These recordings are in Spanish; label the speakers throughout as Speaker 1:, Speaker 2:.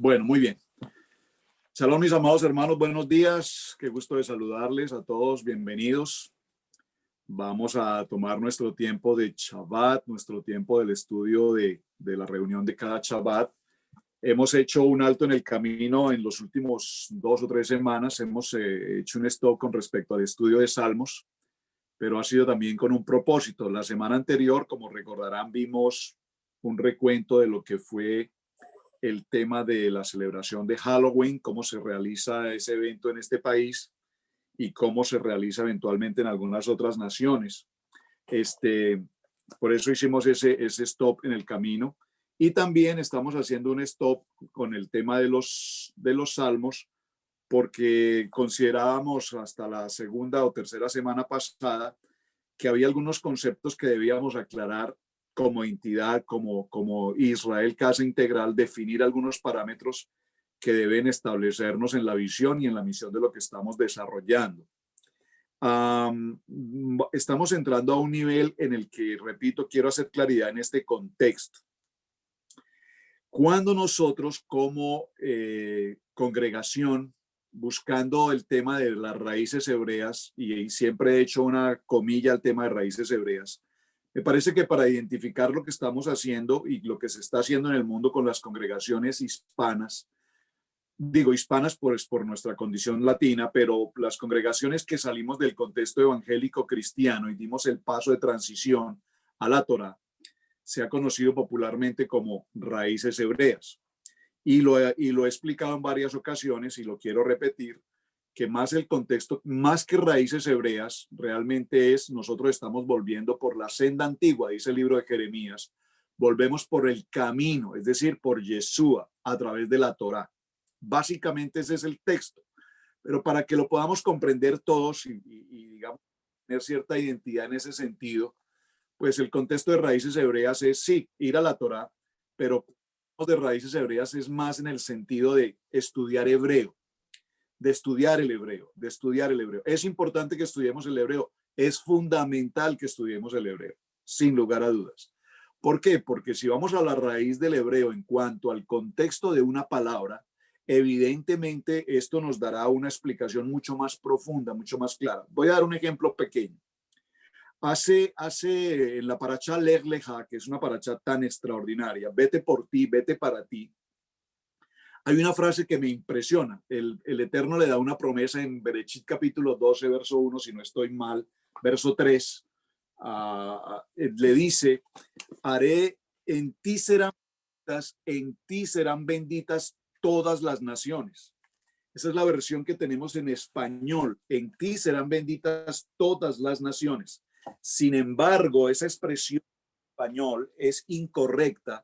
Speaker 1: Bueno, muy bien. Salón, mis amados hermanos, buenos días. Qué gusto de saludarles a todos. Bienvenidos. Vamos a tomar nuestro tiempo de Shabbat, nuestro tiempo del estudio de la reunión de cada Shabbat. Hemos hecho un alto en el camino en los últimos 2 o 3 semanas. Hemos hecho un stop con respecto al estudio de Salmos, pero ha sido también con un propósito. La semana anterior, como recordarán, vimos un recuento de lo que fue el tema de la celebración de Halloween, cómo se realiza ese evento en este país y cómo se realiza eventualmente en algunas otras naciones. Por eso hicimos ese stop en el camino. Y también estamos haciendo un stop con el tema de los salmos, porque considerábamos hasta la segunda o tercera semana pasada que había algunos conceptos que debíamos aclarar como entidad, como Israel, casa integral, definir algunos parámetros que deben establecernos en la visión y en la misión de lo que estamos desarrollando. Estamos entrando a un nivel en el que, repito, quiero hacer claridad en este contexto. Cuando nosotros como congregación, buscando el tema de las raíces hebreas, y siempre he hecho una comilla al tema de raíces hebreas, me parece que para identificar lo que estamos haciendo y lo que se está haciendo en el mundo con las congregaciones hispanas, digo hispanas por nuestra condición latina, pero las congregaciones que salimos del contexto evangélico cristiano y dimos el paso de transición a la Torá, se ha conocido popularmente como raíces hebreas. Y lo he explicado en varias ocasiones y lo quiero repetir, que más el contexto, más que raíces hebreas, realmente nosotros estamos volviendo por la senda antigua, dice el libro de Jeremías, volvemos por el camino, es decir, por Yeshua, a través de la Torá. Básicamente ese es el texto, pero para que lo podamos comprender todos y digamos, tener cierta identidad en ese sentido, pues el contexto de raíces hebreas es, sí, ir a la Torá, pero de raíces hebreas es más en el sentido de estudiar hebreo, de estudiar el hebreo, de estudiar el hebreo. Es importante que estudiemos el hebreo, es fundamental que estudiemos el hebreo, sin lugar a dudas. ¿Por qué? Porque si vamos a la raíz del hebreo en cuanto al contexto de una palabra, evidentemente esto nos dará una explicación mucho más profunda, mucho más clara. Voy a dar un ejemplo pequeño. Hace en la paracha Lech Lecha, que es una paracha tan extraordinaria, vete por ti, vete para ti, hay una frase que me impresiona. El Eterno le da una promesa en Bereshit capítulo 12, verso 1, si no estoy mal, verso 3, le dice, haré, en ti serán benditas todas las naciones. Esa es la versión que tenemos en español. En ti serán benditas todas las naciones. Sin embargo, esa expresión en español es incorrecta,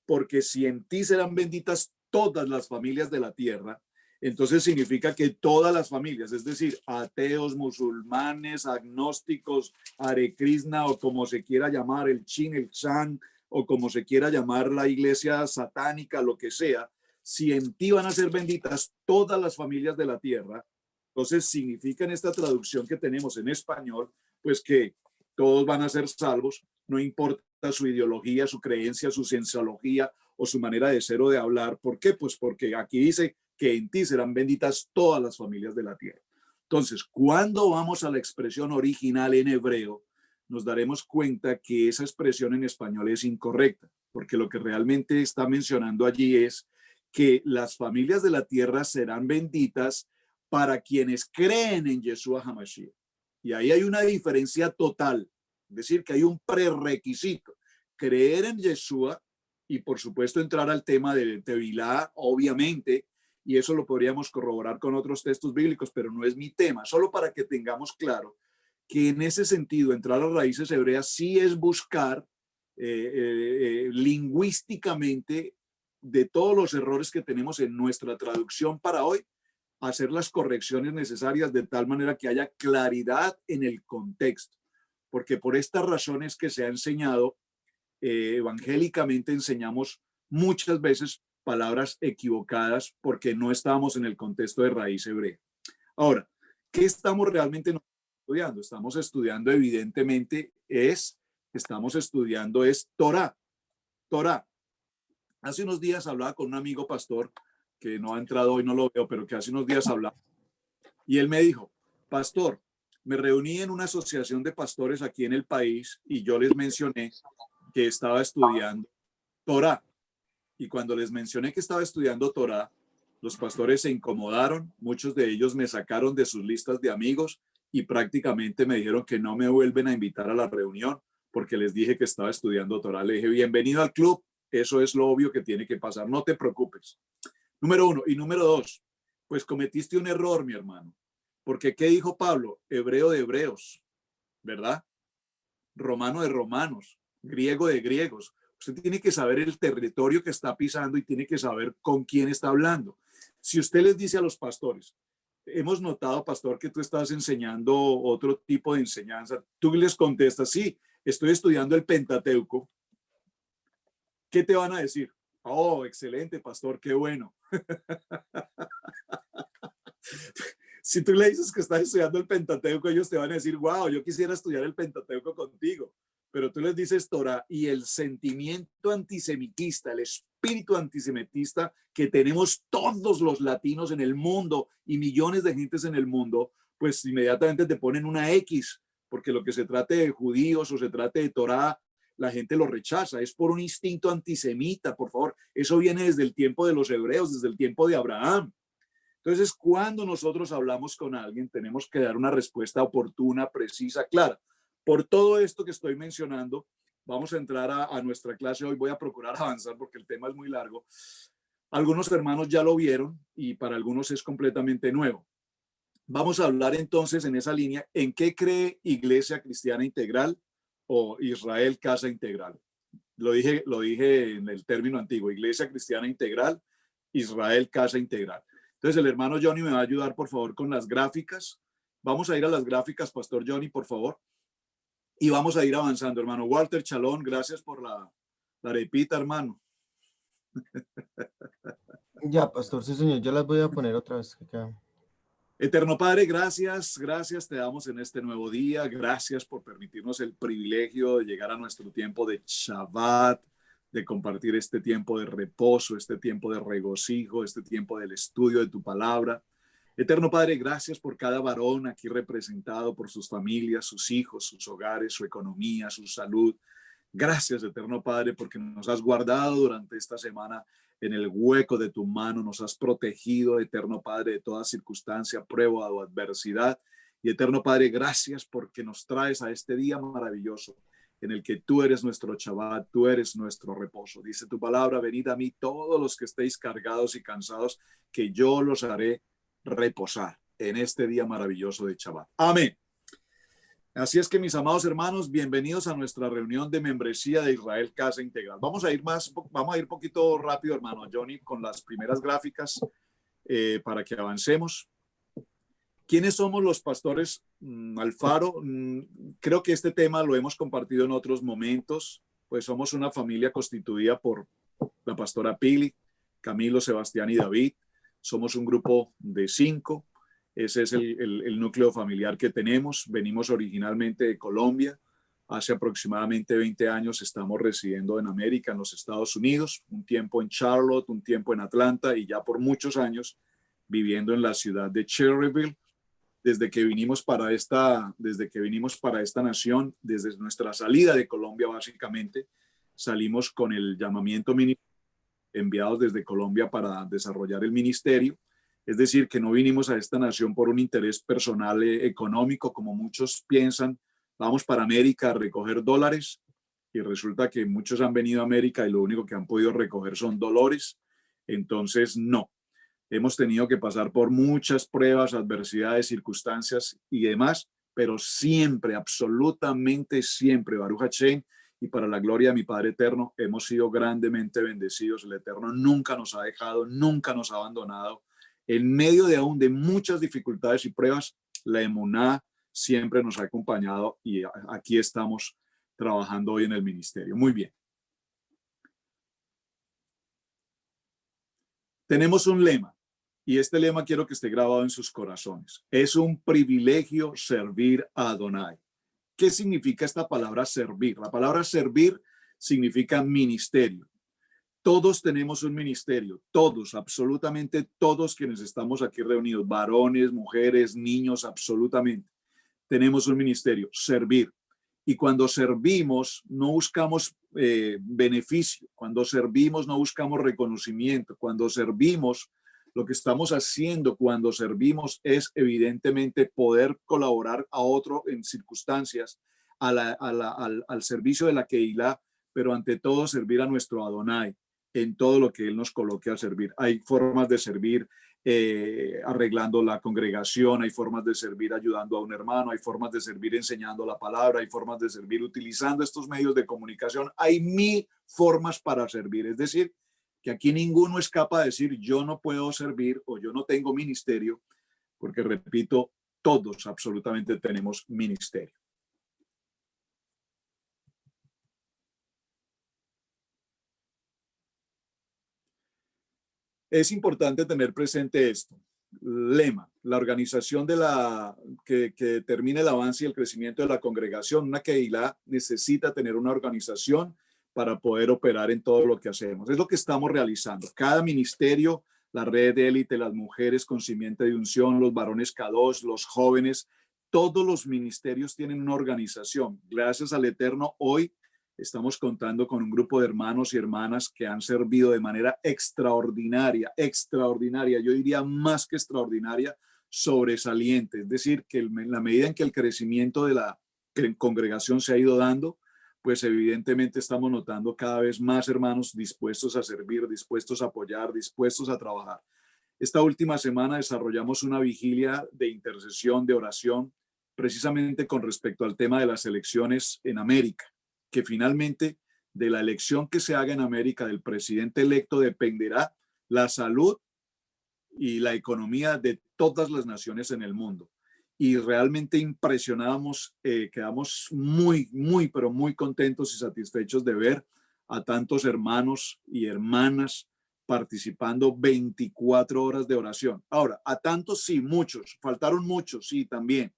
Speaker 1: porque si en ti serán benditas todas las familias de la tierra, entonces significa que todas las familias, es decir, ateos, musulmanes, agnósticos, Hare Krishna o como se quiera llamar, el Chin, el Chan, o como se quiera llamar la iglesia satánica, lo que sea, si en ti van a ser benditas todas las familias de la tierra, entonces significa en esta traducción que tenemos en español, pues que todos van a ser salvos, no importa su ideología, su creencia, su cienciología o su manera de ser o de hablar. ¿Por qué? Pues porque aquí dice que en ti serán benditas todas las familias de la tierra. Entonces, cuando vamos a la expresión original en hebreo, nos daremos cuenta que esa expresión en español es incorrecta, porque lo que realmente está mencionando allí es que las familias de la tierra serán benditas para quienes creen en Yeshua HaMashiach. Y ahí hay una diferencia total, es decir, que hay un prerequisito, creer en Yeshua y por supuesto entrar al tema de Tevilá, obviamente, y eso lo podríamos corroborar con otros textos bíblicos, pero no es mi tema, solo para que tengamos claro que en ese sentido entrar a raíces hebreas sí es buscar lingüísticamente de todos los errores que tenemos en nuestra traducción para hoy, hacer las correcciones necesarias de tal manera que haya claridad en el contexto, porque por estas razones que se ha enseñado, evangélicamente enseñamos muchas veces palabras equivocadas porque no estábamos en el contexto de raíz hebrea. Ahora, ¿qué estamos realmente estudiando? Estamos estudiando evidentemente estamos estudiando Torá. Torá. Hace unos días hablaba con un amigo pastor que no ha entrado hoy, no lo veo, pero que hace unos días hablamos. Y él me dijo, pastor, me reuní en una asociación de pastores aquí en el país y yo les mencioné que estaba estudiando Torá. Y cuando les mencioné que estaba estudiando Torá, los pastores se incomodaron, muchos de ellos me sacaron de sus listas de amigos y prácticamente me dijeron que no me vuelven a invitar a la reunión porque les dije que estaba estudiando Torá. Le dije, bienvenido al club, eso es lo obvio que tiene que pasar, no te preocupes. Número uno. Y número dos, pues cometiste un error, mi hermano. Porque ¿qué dijo Pablo? Hebreo de hebreos, ¿verdad? Romano de romanos, griego de griegos. Usted tiene que saber el territorio que está pisando y tiene que saber con quién está hablando. Si usted les dice a los pastores, hemos notado, pastor, que tú estás enseñando otro tipo de enseñanza, tú les contestas, sí, estoy estudiando el Pentateuco, ¿qué te van a decir? Oh, excelente, pastor, qué bueno. Si tú le dices que estás estudiando el Pentateuco, ellos te van a decir, wow, yo quisiera estudiar el Pentateuco contigo. Pero tú les dices Torah y el sentimiento antisemitista, el espíritu antisemitista que tenemos todos los latinos en el mundo y millones de gentes en el mundo, pues inmediatamente te ponen una X, porque lo que se trate de judíos o se trate de Torah, la gente lo rechaza. Es por un instinto antisemita, por favor. Eso viene desde el tiempo de los hebreos, desde el tiempo de Abraham. Entonces, cuando nosotros hablamos con alguien, tenemos que dar una respuesta oportuna, precisa, clara. Por todo esto que estoy mencionando, vamos a entrar a nuestra clase hoy. Voy a procurar avanzar porque el tema es muy largo. Algunos hermanos ya lo vieron y para algunos es completamente nuevo. Vamos a hablar entonces en esa línea, ¿en qué cree Iglesia Cristiana Integral o Israel Casa Integral? Lo dije en el término antiguo, Iglesia Cristiana Integral, Israel Casa Integral. Entonces el hermano Johnny me va a ayudar, por favor, con las gráficas. Vamos a ir a las gráficas, Pastor Johnny, por favor. Y vamos a ir avanzando, hermano. Walter Chalón, gracias por la arepita, hermano.
Speaker 2: Ya, pastor, sí, señor, yo las voy a poner otra vez.
Speaker 1: Eterno Padre, gracias, gracias te damos en este nuevo día. Gracias por permitirnos el privilegio de llegar a nuestro tiempo de Shabbat, de compartir este tiempo de reposo, este tiempo de regocijo, este tiempo del estudio de tu palabra. Eterno Padre, gracias por cada varón aquí representado, por sus familias, sus hijos, sus hogares, su economía, su salud. Gracias, Eterno Padre, porque nos has guardado durante esta semana en el hueco de tu mano, nos has protegido, Eterno Padre, de toda circunstancia, prueba o adversidad. Y Eterno Padre, gracias porque nos traes a este día maravilloso en el que tú eres nuestro Shabbat, tú eres nuestro reposo. Dice tu palabra, venid a mí todos los que estéis cargados y cansados, que yo los haré reposar en este día maravilloso de Shabbat. Amén. Así es que, mis amados hermanos, bienvenidos a nuestra reunión de membresía de Israel Casa Integral. Vamos a ir poquito rápido, hermano Johnny, con las primeras gráficas para que avancemos. ¿Quiénes somos los pastores Alfaro? Creo que este tema lo hemos compartido en otros momentos, pues somos una familia constituida por la pastora Pili, Camilo, Sebastián y David. Somos un grupo de 5. Ese es el núcleo familiar que tenemos. Venimos originalmente de Colombia. Hace aproximadamente 20 años estamos residiendo en América, en los Estados Unidos, un tiempo en Charlotte, un tiempo en Atlanta y ya por muchos años viviendo en la ciudad de Cherryville. Desde que vinimos para esta nación, desde nuestra salida de Colombia básicamente, salimos con el llamamiento ministerial enviados desde Colombia para desarrollar el ministerio. Es decir, que no vinimos a esta nación por un interés personal económico, como muchos piensan, vamos para América a recoger dólares y resulta que muchos han venido a América y lo único que han podido recoger son dolores. Entonces, no. Hemos tenido que pasar por muchas pruebas, adversidades, circunstancias y demás, pero siempre, absolutamente siempre, Baruch Hashem, y para la gloria de mi Padre Eterno, hemos sido grandemente bendecidos. El Eterno nunca nos ha dejado, nunca nos ha abandonado. En medio de aún de muchas dificultades y pruebas, la emuná siempre nos ha acompañado y aquí estamos trabajando hoy en el ministerio. Muy bien. Tenemos un lema y este lema quiero que esté grabado en sus corazones. Es un privilegio servir a Adonai. ¿Qué significa esta palabra servir? La palabra servir significa ministerio. Todos tenemos un ministerio, todos, absolutamente todos quienes estamos aquí reunidos, varones, mujeres, niños, absolutamente. Tenemos un ministerio, servir. Y cuando servimos, no buscamos beneficio. Cuando servimos, no buscamos reconocimiento. Cuando servimos, lo que estamos haciendo cuando servimos es evidentemente poder colaborar a otro en circunstancias, al servicio de la Keilah, pero ante todo servir a nuestro Adonai en todo lo que Él nos coloque a servir. Hay formas de servir arreglando la congregación, hay formas de servir ayudando a un hermano, hay formas de servir enseñando la palabra, hay formas de servir utilizando estos medios de comunicación. Hay 1000 formas para servir. Es decir, que aquí ninguno escapa de decir yo no puedo servir o yo no tengo ministerio, porque repito, todos absolutamente tenemos ministerio. Es importante tener presente esto. Lema, la organización que determine el avance y el crecimiento de la congregación. Una Keilah necesita tener una organización para poder operar en todo lo que hacemos. Es lo que estamos realizando. Cada ministerio, la red de élite, las mujeres con simiente de unción, los varones K2, los jóvenes, todos los ministerios tienen una organización. Gracias al Eterno, hoy estamos contando con un grupo de hermanos y hermanas que han servido de manera extraordinaria, yo diría más que extraordinaria, sobresaliente. Es decir, que en la medida en que el crecimiento de la congregación se ha ido dando, pues evidentemente estamos notando cada vez más hermanos dispuestos a servir, dispuestos a apoyar, dispuestos a trabajar. Esta última semana desarrollamos una vigilia de intercesión, de oración, precisamente con respecto al tema de las elecciones en América, que finalmente de la elección que se haga en América del presidente electo dependerá la salud y la economía de todas las naciones en el mundo. Y realmente impresionamos, quedamos pero muy contentos y satisfechos de ver a tantos hermanos y hermanas participando 24 horas de oración. Ahora, a tantos sí, muchos, faltaron muchos, sí, también,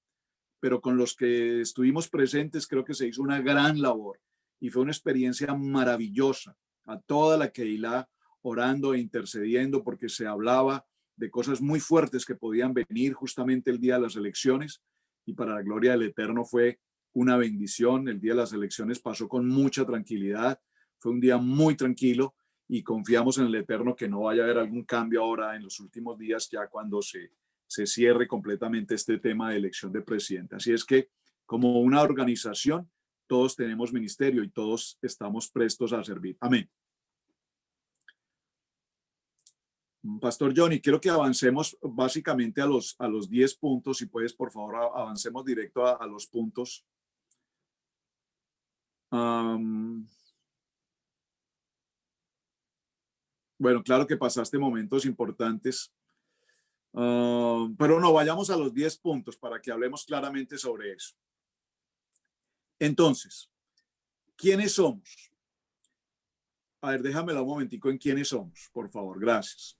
Speaker 1: pero con los que estuvimos presentes creo que se hizo una gran labor y fue una experiencia maravillosa. A toda la Keilah orando e intercediendo porque se hablaba de cosas muy fuertes que podían venir justamente el día de las elecciones, y para la gloria del Eterno fue una bendición. El día de las elecciones pasó con mucha tranquilidad, fue un día muy tranquilo y confiamos en el Eterno que no vaya a haber algún cambio ahora en los últimos días, ya cuando se cierre completamente este tema de elección de presidente. Así es que, como una organización, todos tenemos ministerio y todos estamos prestos a servir. Amén. Pastor Johnny, quiero que avancemos básicamente a los 10 puntos. Si puedes, por favor, avancemos directo a los puntos. Bueno, claro que pasaste momentos importantes. Pero no, vayamos a los 10 puntos para que hablemos claramente sobre eso. Entonces, ¿quiénes somos? A ver, déjamela un momentico en quiénes somos, por favor. Gracias.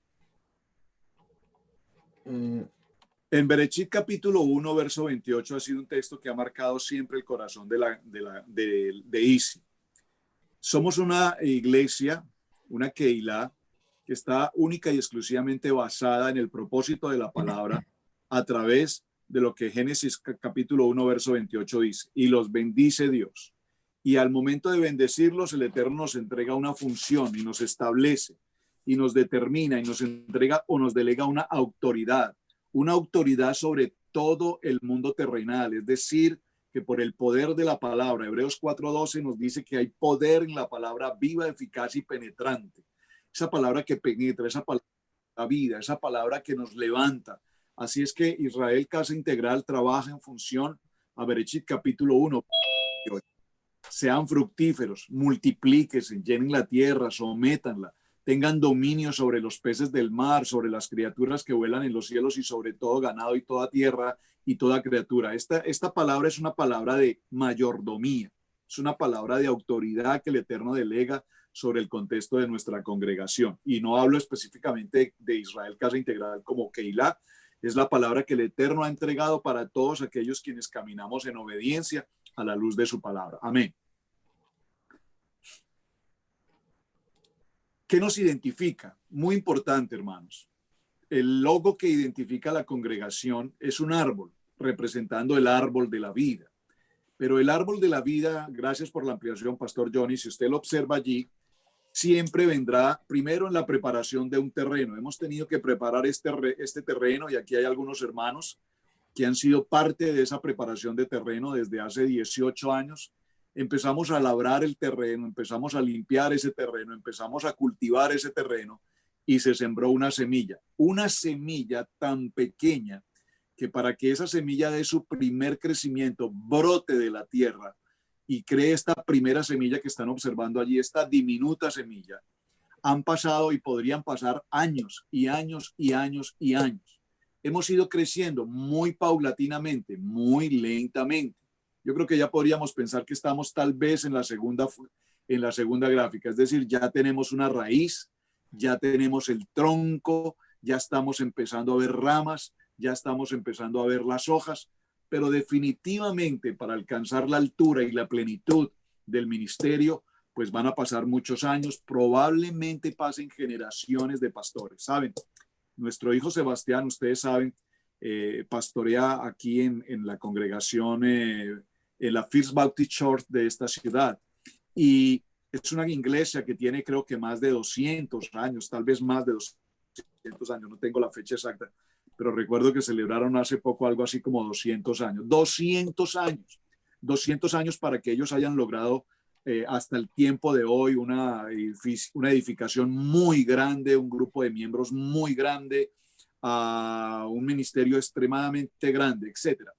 Speaker 1: En Berechit capítulo 1, verso 28 ha sido un texto que ha marcado siempre el corazón de Isi. Somos una iglesia, una Keilah, que está única y exclusivamente basada en el propósito de la palabra a través de lo que Génesis capítulo 1, verso 28 dice. Y los bendice Dios. Y al momento de bendecirlos, el Eterno nos entrega una función y nos establece y nos determina y nos entrega o nos delega una autoridad sobre todo el mundo terrenal. Es decir, que por el poder de la palabra, Hebreos 4:12 nos dice que hay poder en la palabra viva, eficaz y penetrante. Esa palabra que penetra, esa palabra de la vida, esa palabra que nos levanta. Así es que Israel Casa Integral trabaja en función a Berechit capítulo 1. Sean fructíferos, multiplíquense, llenen la tierra, sométanla, tengan dominio sobre los peces del mar, sobre las criaturas que vuelan en los cielos y sobre todo ganado y toda tierra y toda criatura. Esta palabra es una palabra de mayordomía, es una palabra de autoridad que el Eterno delega sobre el contexto de nuestra congregación. Y no hablo específicamente de Israel Casa Integral como Keilah, es la palabra que el Eterno ha entregado para todos aquellos quienes caminamos en obediencia a la luz de su palabra. Amén. ¿Qué nos identifica? Muy importante, hermanos. El logo que identifica la congregación es un árbol, representando el árbol de la vida. Pero el árbol de la vida, gracias por la ampliación, Pastor Johnny, si usted lo observa allí, siempre vendrá primero en la preparación de un terreno. Hemos tenido que preparar este terreno y aquí hay algunos hermanos que han sido parte de esa preparación de terreno desde hace 18 años. Empezamos a labrar el terreno, empezamos a limpiar ese terreno, empezamos a cultivar ese terreno y se sembró una semilla tan pequeña que para que esa semilla dé su primer crecimiento, brote de la tierra y cree esta primera semilla que están observando allí, esta diminuta semilla, han pasado y podrían pasar años y años y años y años. Hemos ido creciendo muy paulatinamente, muy lentamente. Yo creo que ya podríamos pensar que estamos tal vez en la segunda gráfica, es decir, ya tenemos una raíz, ya tenemos el tronco, ya estamos empezando a ver ramas, ya estamos empezando a ver las hojas, pero definitivamente para alcanzar la altura y la plenitud del ministerio, pues van a pasar muchos años, probablemente pasen generaciones de pastores, ¿saben? Nuestro hijo Sebastián, ustedes saben, pastorea aquí en la congregación, en la First Baptist Church de esta ciudad. Y es una iglesia que tiene creo que más de 200 años, tal vez más de 200 años, no tengo la fecha exacta, pero recuerdo que celebraron hace poco algo así como 200 años. 200 años para que ellos hayan logrado hasta el tiempo de hoy una edificación muy grande, un grupo de miembros muy grande, un ministerio extremadamente grande, etcétera.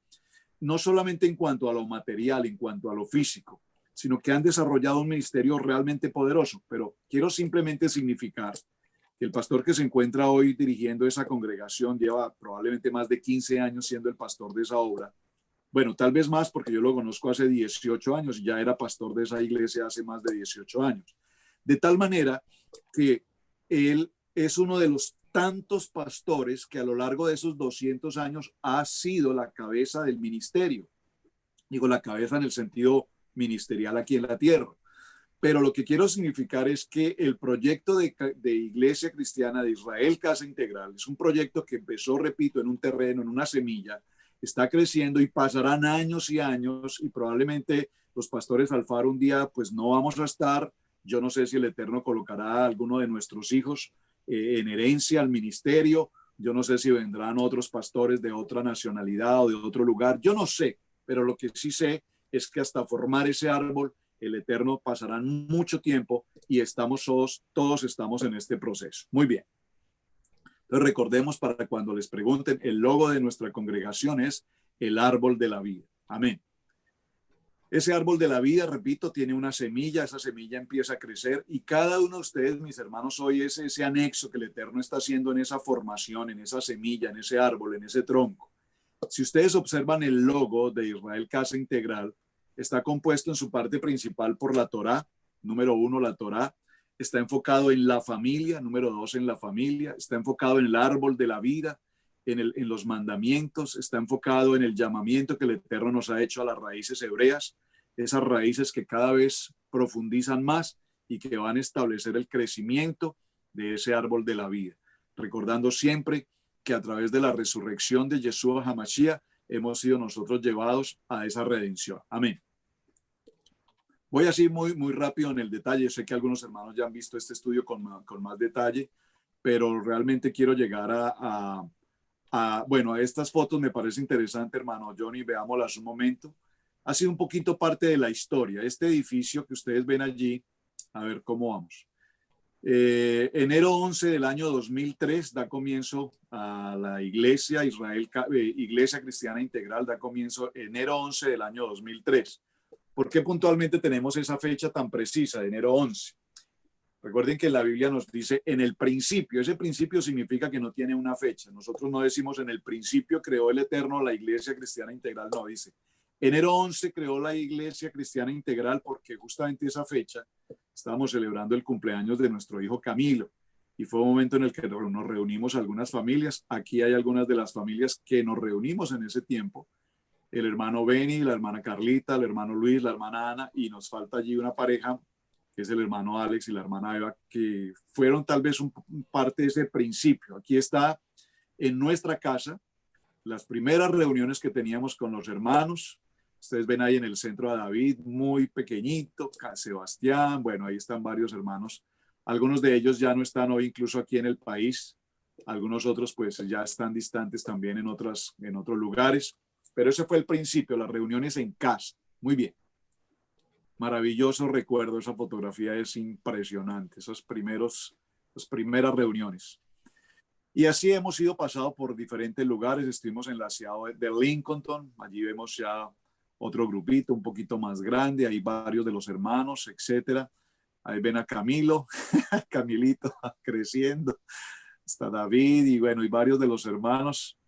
Speaker 1: No solamente en cuanto a lo material, en cuanto a lo físico, sino que han desarrollado un ministerio realmente poderoso. Pero quiero simplemente significar que el pastor que se encuentra hoy dirigiendo esa congregación lleva probablemente más de 15 años siendo el pastor de esa obra. Bueno, tal vez más porque yo lo conozco hace 18 años y ya era pastor de esa iglesia hace más de 18 años. De tal manera que él es uno de los tantos pastores que a lo largo de esos 200 años ha sido la cabeza del ministerio. Digo la cabeza en el sentido ministerial aquí en la tierra. Pero lo que quiero significar es que el proyecto de Iglesia Cristiana de Israel Casa Integral es un proyecto que empezó, repito, en un terreno, en una semilla, está creciendo y pasarán años y años y probablemente los pastores Alfaro un día pues no vamos a estar. Yo no sé si el Eterno colocará a alguno de nuestros hijos en herencia al ministerio. Yo no sé si vendrán otros pastores de otra nacionalidad o de otro lugar. Yo no sé, pero lo que sí sé es que hasta formar ese árbol, el Eterno pasará mucho tiempo y todos estamos en este proceso. Muy bien. Entonces recordemos para cuando les pregunten, el logo de nuestra congregación es el árbol de la vida. Amén. Ese árbol de la vida, repito, tiene una semilla, esa semilla empieza a crecer y cada uno de ustedes, mis hermanos, hoy es ese anexo que el Eterno está haciendo en esa formación, en esa semilla, en ese árbol, en ese tronco. Si ustedes observan el logo de Israel Casa Integral, está compuesto en su parte principal por la Torá. Número 1, la Torá. Está enfocado en la familia. Número 2, en la familia. Está enfocado en el árbol de la vida, en los mandamientos. Está enfocado en el llamamiento que el Eterno nos ha hecho a las raíces hebreas. Esas raíces que cada vez profundizan más y que van a establecer el crecimiento de ese árbol de la vida. Recordando siempre que a través de la resurrección de Yeshua HaMashiach hemos sido nosotros llevados a esa redención. Amén. Voy así muy rápido en el detalle. Sé que algunos hermanos ya han visto este estudio con más detalle, pero realmente quiero llegar bueno, a estas fotos. Me parece interesante, hermano Johnny, veámoslas un momento. Ha sido un poquito parte de la historia. Este edificio que ustedes ven allí, a ver cómo vamos. Enero 11 del año 2003 da comienzo a la Iglesia Iglesia Cristiana Integral, da comienzo enero 11 del año 2003. ¿Por qué puntualmente tenemos esa fecha tan precisa de enero 11? Recuerden que la Biblia nos dice en el principio. Ese principio significa que no tiene una fecha. Nosotros no decimos en el principio creó el Eterno la Iglesia Cristiana Integral. No, dice enero 11 creó la Iglesia Cristiana Integral porque justamente esa fecha estábamos celebrando el cumpleaños de nuestro hijo Camilo y fue un momento en el que nos reunimos algunas familias. Aquí hay algunas de las familias que nos reunimos en ese tiempo. El hermano Benny, la hermana Carlita, el hermano Luis, la hermana Ana y nos falta allí una pareja que es el hermano Alex y la hermana Eva, que fueron tal vez parte de ese principio. Aquí está en nuestra casa las primeras reuniones que teníamos con los hermanos. Ustedes ven ahí en el centro a David, muy pequeñito, Sebastián, bueno, ahí están varios hermanos. Algunos de ellos ya no están hoy incluso aquí en el país. Algunos otros pues ya están distantes también en otros lugares. Pero ese fue el principio, las reuniones en casa. Muy bien. Maravilloso recuerdo, esa fotografía es impresionante, esas primeras reuniones. Y así hemos ido pasado por diferentes lugares, estuvimos en la ciudad de Lincoln, allí vemos ya otro grupito un poquito más grande, hay varios de los hermanos, etcétera. Ahí ven a Camilo, Camilito creciendo, está David y bueno, y varios de los hermanos.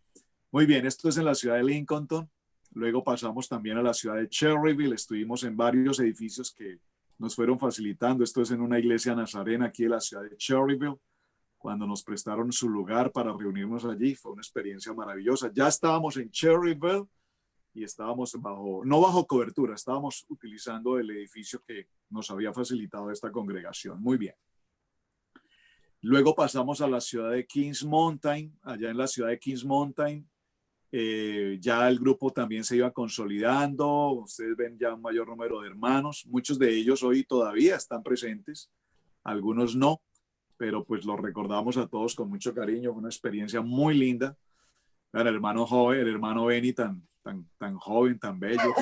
Speaker 1: Muy bien, esto es en la ciudad de Lincoln. Luego pasamos también a la ciudad de Cherryville, estuvimos en varios edificios que nos fueron facilitando. Esto es en una iglesia nazarena aquí en la ciudad de Cherryville, cuando nos prestaron su lugar para reunirnos allí. Fue una experiencia maravillosa. Ya estábamos en Cherryville y estábamos no bajo cobertura, estábamos utilizando el edificio que nos había facilitado esta congregación. Muy bien. Luego pasamos a la ciudad de Kings Mountain. Allá en la ciudad de Kings Mountain ya el grupo también se iba consolidando. Ustedes ven ya un mayor número de hermanos. Muchos de ellos hoy todavía están presentes, algunos no, pero pues los recordamos a todos con mucho cariño. Fue una experiencia muy linda. El hermano joven, el hermano Benny tan joven, tan bello.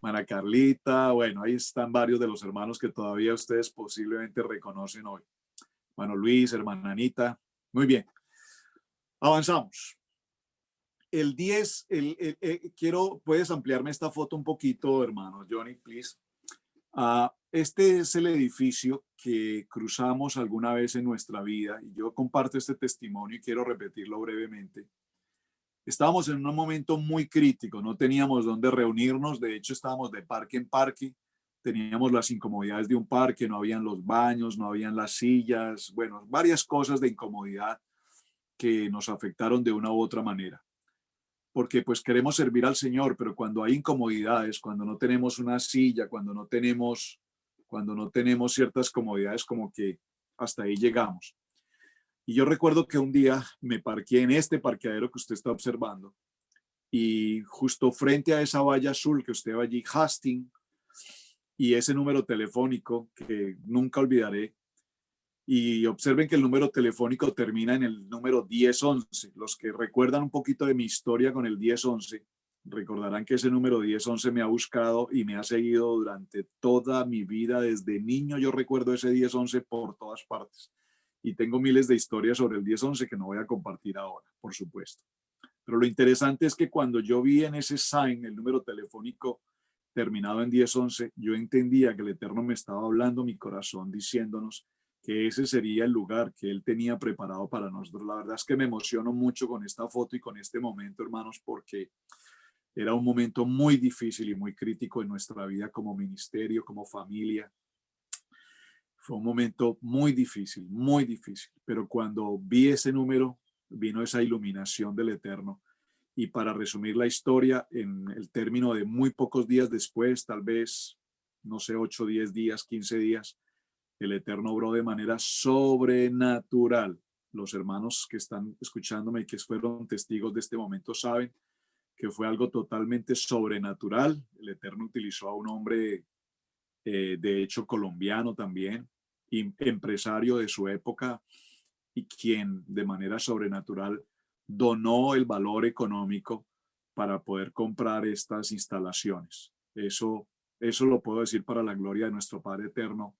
Speaker 1: Mana Carlita, bueno, ahí están varios de los hermanos que todavía ustedes posiblemente reconocen hoy. Hermano Luis, hermana Anita. Muy bien. Avanzamos. El 10, puedes ampliarme esta foto un poquito, hermano Johnny, please. Este es el edificio que cruzamos alguna vez en nuestra vida y yo comparto este testimonio y quiero repetirlo brevemente. Estábamos en un momento muy crítico, no teníamos dónde reunirnos, de hecho estábamos de parque en parque, teníamos las incomodidades de un parque, no habían los baños, no habían las sillas, bueno, varias cosas de incomodidad que nos afectaron de una u otra manera. Porque pues queremos servir al Señor, pero cuando hay incomodidades, cuando no tenemos una silla, cuando no tenemos ciertas comodidades, como que hasta ahí llegamos. Y yo recuerdo que un día me parqué en este parqueadero que usted está observando y justo frente a esa valla azul que usted ve allí, Hastings, y ese número telefónico que nunca olvidaré. Y observen que el número telefónico termina en el número 1011. Los que recuerdan un poquito de mi historia con el 1011 recordarán que ese número 1011 me ha buscado y me ha seguido durante toda mi vida. Desde niño yo recuerdo ese 1011 por todas partes. Y tengo miles de historias sobre el 1011 que no voy a compartir ahora, por supuesto. Pero lo interesante es que cuando yo vi en ese sign el número telefónico terminado en 1011, yo entendía que el Eterno me estaba hablando mi corazón diciéndonos que ese sería el lugar que Él tenía preparado para nosotros. La verdad es que me emociono mucho con esta foto y con este momento, hermanos, porque era un momento muy difícil y muy crítico en nuestra vida como ministerio, como familia. Fue un momento muy difícil, pero cuando vi ese número, vino esa iluminación del Eterno. Y para resumir la historia, en el término de muy pocos días después, tal vez, no sé, 8, 10 días, 15 días, el Eterno obró de manera sobrenatural. Los hermanos que están escuchándome y que fueron testigos de este momento saben que fue algo totalmente sobrenatural. El Eterno utilizó a un hombre, de hecho colombiano también, empresario de su época, y quien de manera sobrenatural donó el valor económico para poder comprar estas instalaciones. Eso lo puedo decir para la gloria de nuestro Padre Eterno.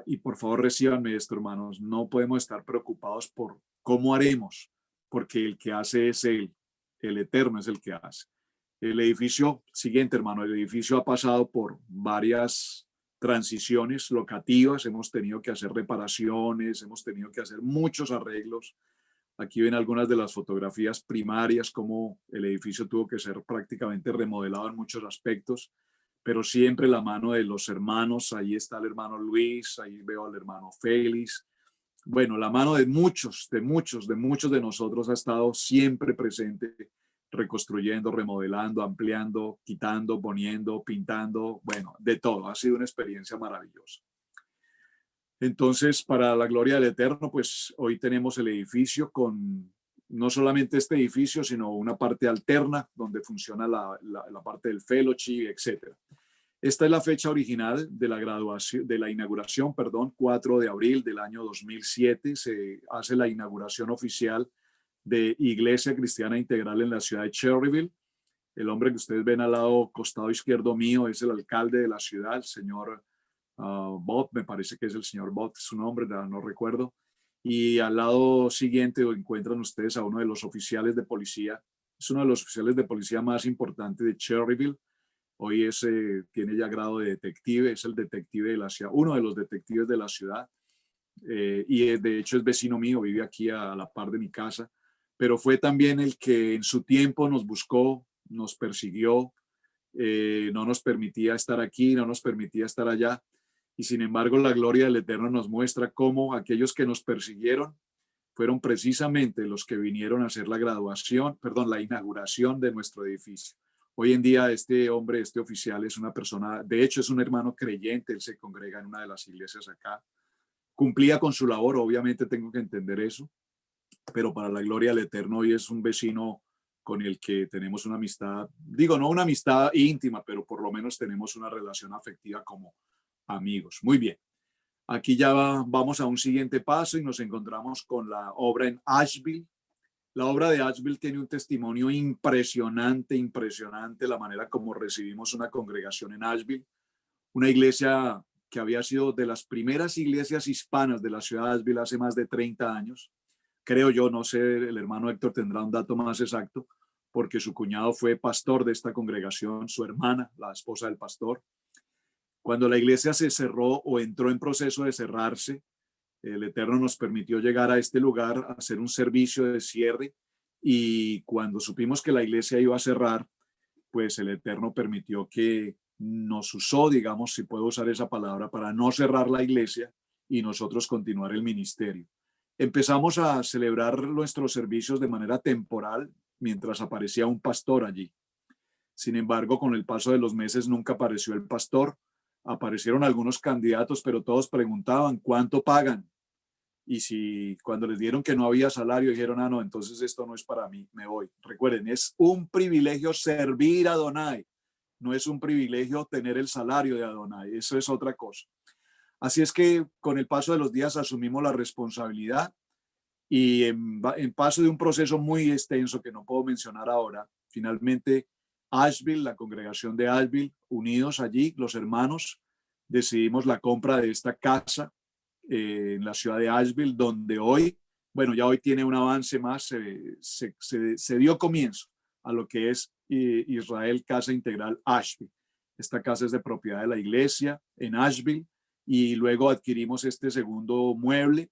Speaker 1: Y por favor recíbanme esto, hermanos, no podemos estar preocupados por cómo haremos, porque el que hace es Él, el Eterno es el que hace. El edificio siguiente, hermano, el edificio ha pasado por varias transiciones locativas, hemos tenido que hacer reparaciones, hemos tenido que hacer muchos arreglos. Aquí ven algunas de las fotografías primarias, cómo el edificio tuvo que ser prácticamente remodelado en muchos aspectos, pero siempre la mano de los hermanos. Ahí está el hermano Luis, ahí veo al hermano Félix. Bueno, la mano de muchos de nosotros ha estado siempre presente, reconstruyendo, remodelando, ampliando, quitando, poniendo, pintando, bueno, de todo. Ha sido una experiencia maravillosa. Entonces, para la gloria del Eterno, pues hoy tenemos el edificio con no solamente este edificio, sino una parte alterna donde funciona la parte del fellowship, etc. Esta es la fecha original de la graduación, de la inauguración, perdón, 4 de abril del año 2007. Se hace la inauguración oficial de Iglesia Cristiana Integral en la ciudad de Cherryville. El hombre que ustedes ven al lado costado izquierdo mío es el alcalde de la ciudad, el señor Bob, me parece que es el señor Bob, su nombre, no recuerdo. Y al lado siguiente encuentran ustedes a uno de los oficiales de policía. Es uno de los oficiales de policía más importantes de Cherryville. Hoy tiene ya grado de detective, es el detective de la ciudad, uno de los detectives de la ciudad. Y de hecho es vecino mío, vive aquí a la par de mi casa. Pero fue también el que en su tiempo nos buscó, nos persiguió, no nos permitía estar aquí, no nos permitía estar allá. Y sin embargo, la gloria del Eterno nos muestra cómo aquellos que nos persiguieron fueron precisamente los que vinieron a hacer la graduación, perdón, la inauguración de nuestro edificio. Hoy en día este hombre, este oficial es una persona, de hecho es un hermano creyente, él se congrega en una de las iglesias acá. Cumplía con su labor, obviamente tengo que entender eso, pero para la gloria del Eterno hoy es un vecino con el que tenemos una amistad, digo, no una amistad íntima, pero por lo menos tenemos una relación afectiva como amigos. Muy bien. Aquí ya vamos a un siguiente paso y nos encontramos con la obra en Asheville. La obra de Asheville tiene un testimonio impresionante, impresionante, la manera como recibimos una congregación en Asheville, una iglesia que había sido de las primeras iglesias hispanas de la ciudad de Asheville hace más de 30 años. Creo yo, no sé, el hermano Héctor tendrá un dato más exacto, porque su cuñado fue pastor de esta congregación, su hermana, la esposa del pastor. Cuando la iglesia se cerró o entró en proceso de cerrarse, el Eterno nos permitió llegar a este lugar a hacer un servicio de cierre, y cuando supimos que la iglesia iba a cerrar, pues el Eterno permitió que nos usó, digamos, si puedo usar esa palabra, para no cerrar la iglesia y nosotros continuar el ministerio. Empezamos a celebrar nuestros servicios de manera temporal mientras aparecía un pastor allí. Sin embargo, con el paso de los meses nunca apareció el pastor. Aparecieron algunos candidatos, pero todos preguntaban cuánto pagan. Y si cuando les dieron que no había salario, dijeron, no, entonces esto no es para mí, me voy. Recuerden, es un privilegio servir a Adonai. No es un privilegio tener el salario de Adonai. Eso es otra cosa. Así es que con el paso de los días asumimos la responsabilidad, y en paso de un proceso muy extenso que no puedo mencionar ahora, finalmente Asheville, la congregación de Asheville, unidos allí, los hermanos, decidimos la compra de esta casa en la ciudad de Asheville, donde hoy, bueno, ya hoy tiene un avance más, se dio comienzo a lo que es Israel Casa Integral Asheville. Esta casa es de propiedad de la iglesia en Asheville, y luego adquirimos este segundo mueble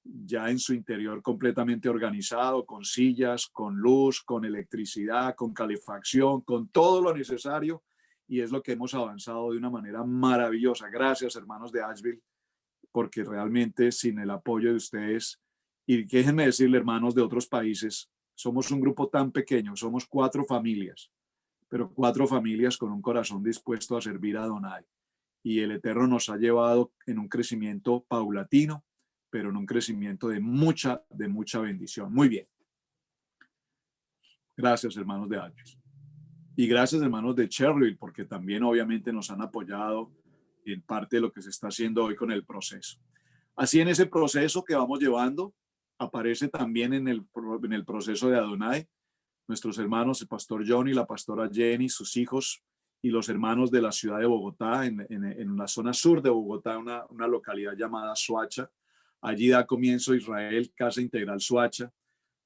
Speaker 1: ya en su interior completamente organizado, con sillas, con luz, con electricidad, con calefacción, con todo lo necesario, y es lo que hemos avanzado de una manera maravillosa. Gracias, hermanos de Asheville, porque realmente sin el apoyo de ustedes, y déjenme decirle, hermanos de otros países, somos un grupo tan pequeño, somos 4 familias, pero 4 familias con un corazón dispuesto a servir a Adonai. Y el Eterno nos ha llevado en un crecimiento paulatino, pero en un crecimiento de mucha bendición. Muy bien. Gracias, hermanos de Asheville. Y gracias, hermanos de Cherryville, porque también obviamente nos han apoyado en parte de lo que se está haciendo hoy con el proceso. Así, en ese proceso que vamos llevando, aparece también en el proceso de Adonai nuestros hermanos, el pastor Johnny, la pastora Jenny, sus hijos, y los hermanos de la ciudad de Bogotá, en la zona sur de Bogotá, una localidad llamada Soacha. Allí da comienzo Israel Casa Integral Soacha.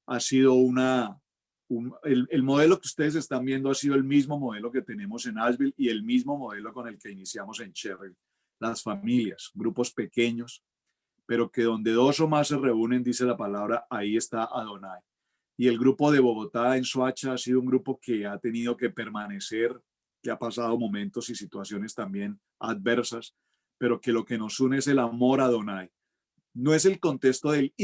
Speaker 1: Ha sido el modelo que ustedes están viendo ha sido el mismo modelo que tenemos en Asheville y el mismo modelo con el que iniciamos en Cherryville. Las familias, grupos pequeños, pero que donde 2 o más se reúnen, dice la palabra, ahí está Adonai. Y el grupo de Bogotá en Soacha ha sido un grupo que ha tenido que permanecer, que ha pasado momentos y situaciones también adversas, pero que lo que nos une es el amor a Adonai. No es el contexto del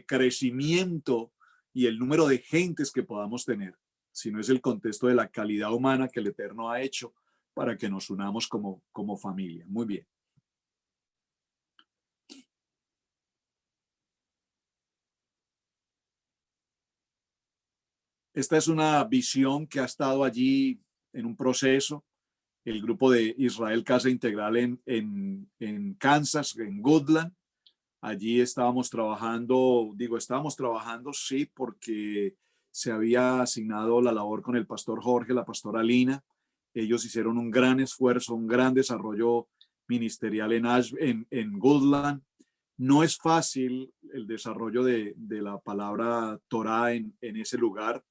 Speaker 1: crecimiento y el número de gentes que podamos tener, sino es el contexto de la calidad humana que el Eterno ha hecho para que nos unamos como familia. Muy bien. Esta es una visión que ha estado allí en un proceso. El grupo de Israel Casa Integral en Kansas, en Goodland. Allí estábamos trabajando, sí, porque se había asignado la labor con el pastor Jorge, la pastora Lina. Ellos hicieron un gran esfuerzo, un gran desarrollo ministerial en Goodland. No es fácil el desarrollo de la palabra Torah en ese lugar.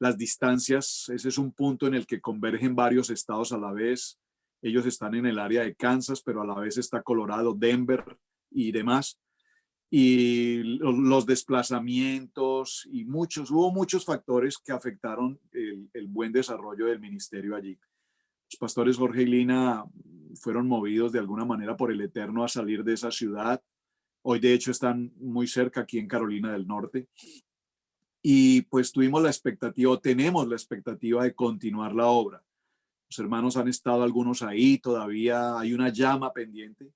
Speaker 1: Las distancias, ese es un punto en el que convergen varios estados a la vez. Ellos están en el área de Kansas, pero a la vez está Colorado, Denver y demás. Y los desplazamientos y hubo muchos factores que afectaron el buen desarrollo del ministerio allí. Los pastores Jorge y Lina fueron movidos de alguna manera por el Eterno a salir de esa ciudad. Hoy de hecho están muy cerca aquí en Carolina del Norte. Y pues tenemos la expectativa de continuar la obra. Los hermanos han estado algunos ahí, todavía hay una llama pendiente.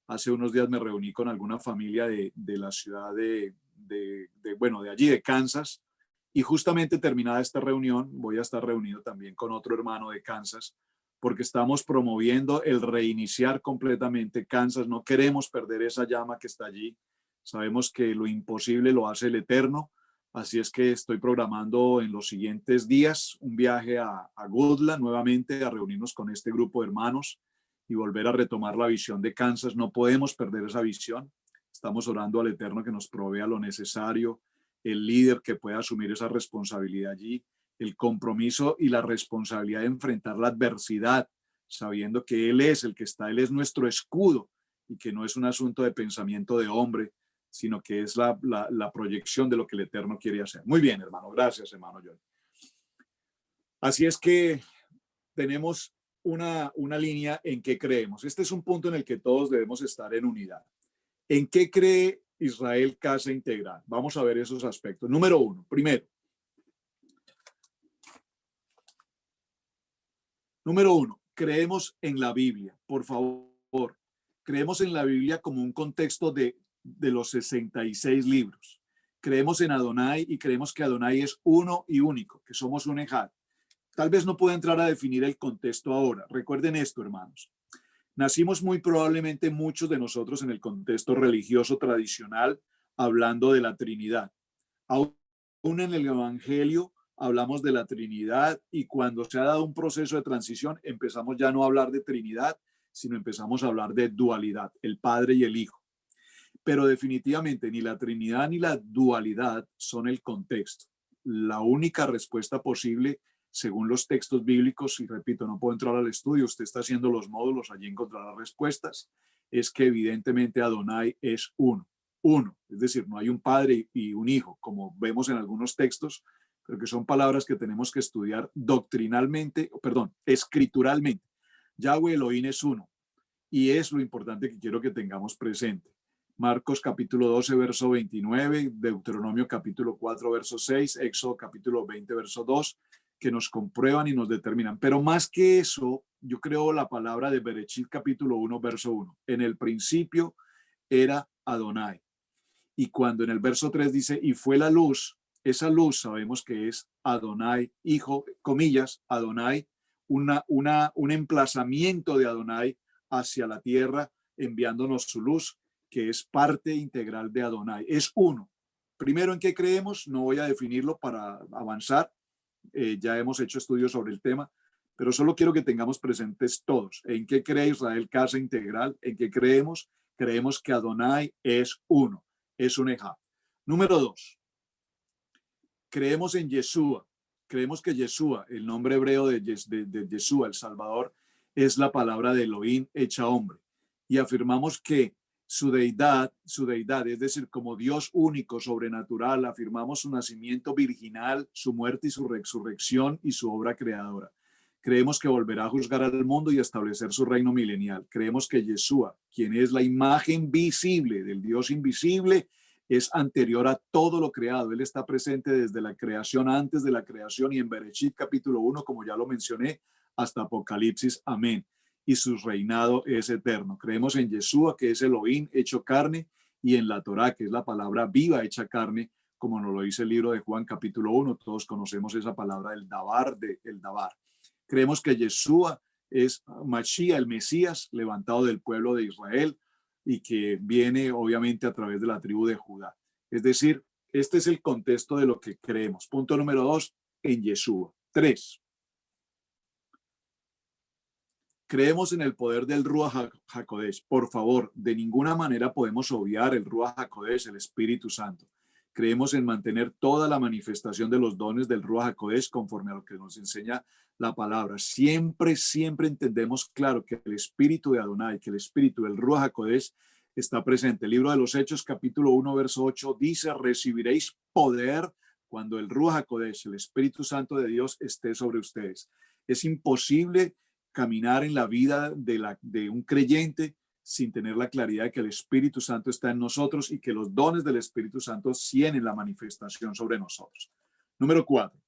Speaker 1: Hace unos días me reuní con alguna familia de la ciudad de allí, de Kansas, y justamente terminada esta reunión voy a estar reunido también con otro hermano de Kansas, porque estamos promoviendo el reiniciar completamente Kansas. No queremos perder esa llama que está allí. Sabemos que lo imposible lo hace el Eterno. Así es que estoy programando en los siguientes días un viaje a Goodland nuevamente a reunirnos con este grupo de hermanos y volver a retomar la visión de Kansas. No podemos perder esa visión. Estamos orando al Eterno que nos provea lo necesario, el líder que pueda asumir esa responsabilidad allí, el compromiso y la responsabilidad de enfrentar la adversidad, sabiendo que Él es el que está, Él es nuestro escudo y que no es un asunto de pensamiento de hombre, sino que es la proyección de lo que el Eterno quiere hacer. Muy bien, hermano. Gracias, hermano John. Así es que tenemos una línea en qué creemos. Este es un punto en el que todos debemos estar en unidad. ¿En qué cree Israel Casa Integral? Vamos a ver esos aspectos. Número uno, primero. Número uno, creemos en la Biblia. Por favor, creemos en la Biblia como un contexto de los 66 libros. Creemos en Adonai y creemos que Adonai es uno y único, que somos un ejad. Tal vez no pueda entrar a definir el contexto ahora. Recuerden esto, hermanos. Nacimos muy probablemente muchos de nosotros en el contexto religioso tradicional, hablando de la Trinidad. Aún en el Evangelio hablamos de la Trinidad y cuando se ha dado un proceso de transición empezamos ya no a hablar de Trinidad, sino empezamos a hablar de dualidad, el Padre y el Hijo. Pero definitivamente ni la Trinidad ni la dualidad son el contexto. La única respuesta posible, según los textos bíblicos, y repito, no puedo entrar al estudio, usted está haciendo los módulos, allí encontrará respuestas, es que evidentemente Adonai es uno. Es decir, no hay un padre y un hijo, como vemos en algunos textos, pero que son palabras que tenemos que estudiar escrituralmente. Yahweh Elohim es uno, y es lo importante que quiero que tengamos presente. Marcos capítulo 12, verso 29, Deuteronomio capítulo 4, verso 6, Éxodo capítulo 20, verso 2, que nos comprueban y nos determinan. Pero más que eso, yo creo la palabra de Berechit capítulo 1, verso 1. En el principio era Adonai. Y cuando en el verso 3 dice, y fue la luz, esa luz sabemos que es Adonai, hijo, comillas, Adonai, un emplazamiento de Adonai hacia la tierra, enviándonos su luz, que es parte integral de Adonai. Es uno. Primero, ¿en qué creemos? No voy a definirlo para avanzar. Ya hemos hecho estudios sobre el tema, pero solo quiero que tengamos presentes todos. ¿En qué cree Israel Casa Integral? ¿En qué creemos? Creemos que Adonai es uno. Es un ejá. Número 2. Creemos en Yeshua. Creemos que Yeshua, el nombre hebreo de Yeshua, el Salvador, es la palabra de Elohim hecha hombre. Y afirmamos que su deidad, es decir, como Dios único, sobrenatural, afirmamos su nacimiento virginal, su muerte y su resurrección y su obra creadora. Creemos que volverá a juzgar al mundo y a establecer su reino milenial. Creemos que Yeshua, quien es la imagen visible del Dios invisible, es anterior a todo lo creado. Él está presente desde la creación, antes de la creación, y en Bereshit capítulo 1, como ya lo mencioné, hasta Apocalipsis. Amén. Y su reinado es eterno. Creemos en Yeshua, que es Elohim hecho carne, y en la Torá, que es la palabra viva hecha carne, como nos lo dice el libro de Juan capítulo 1. Todos conocemos esa palabra, el Dabar, el Dabar. Creemos que Yeshua es Mashiach, el Mesías, levantado del pueblo de Israel, y que viene obviamente a través de la tribu de Judá. Es decir, este es el contexto de lo que creemos. Punto número 2, en Yeshua. 3. Creemos en el poder del Ruach HaKodesh. Por favor, de ninguna manera podemos obviar el Ruach HaKodesh, el Espíritu Santo. Creemos en mantener toda la manifestación de los dones del Ruach HaKodesh conforme a lo que nos enseña la palabra. Siempre entendemos claro que el Espíritu de Adonai, que el Espíritu del Ruach HaKodesh está presente. El libro de los Hechos, capítulo 1, verso 8, dice: recibiréis poder cuando el Ruach HaKodesh, el Espíritu Santo de Dios, esté sobre ustedes. Es imposible caminar en la vida de un creyente sin tener la claridad de que el Espíritu Santo está en nosotros y que los dones del Espíritu Santo tienen la manifestación sobre nosotros. Número 4.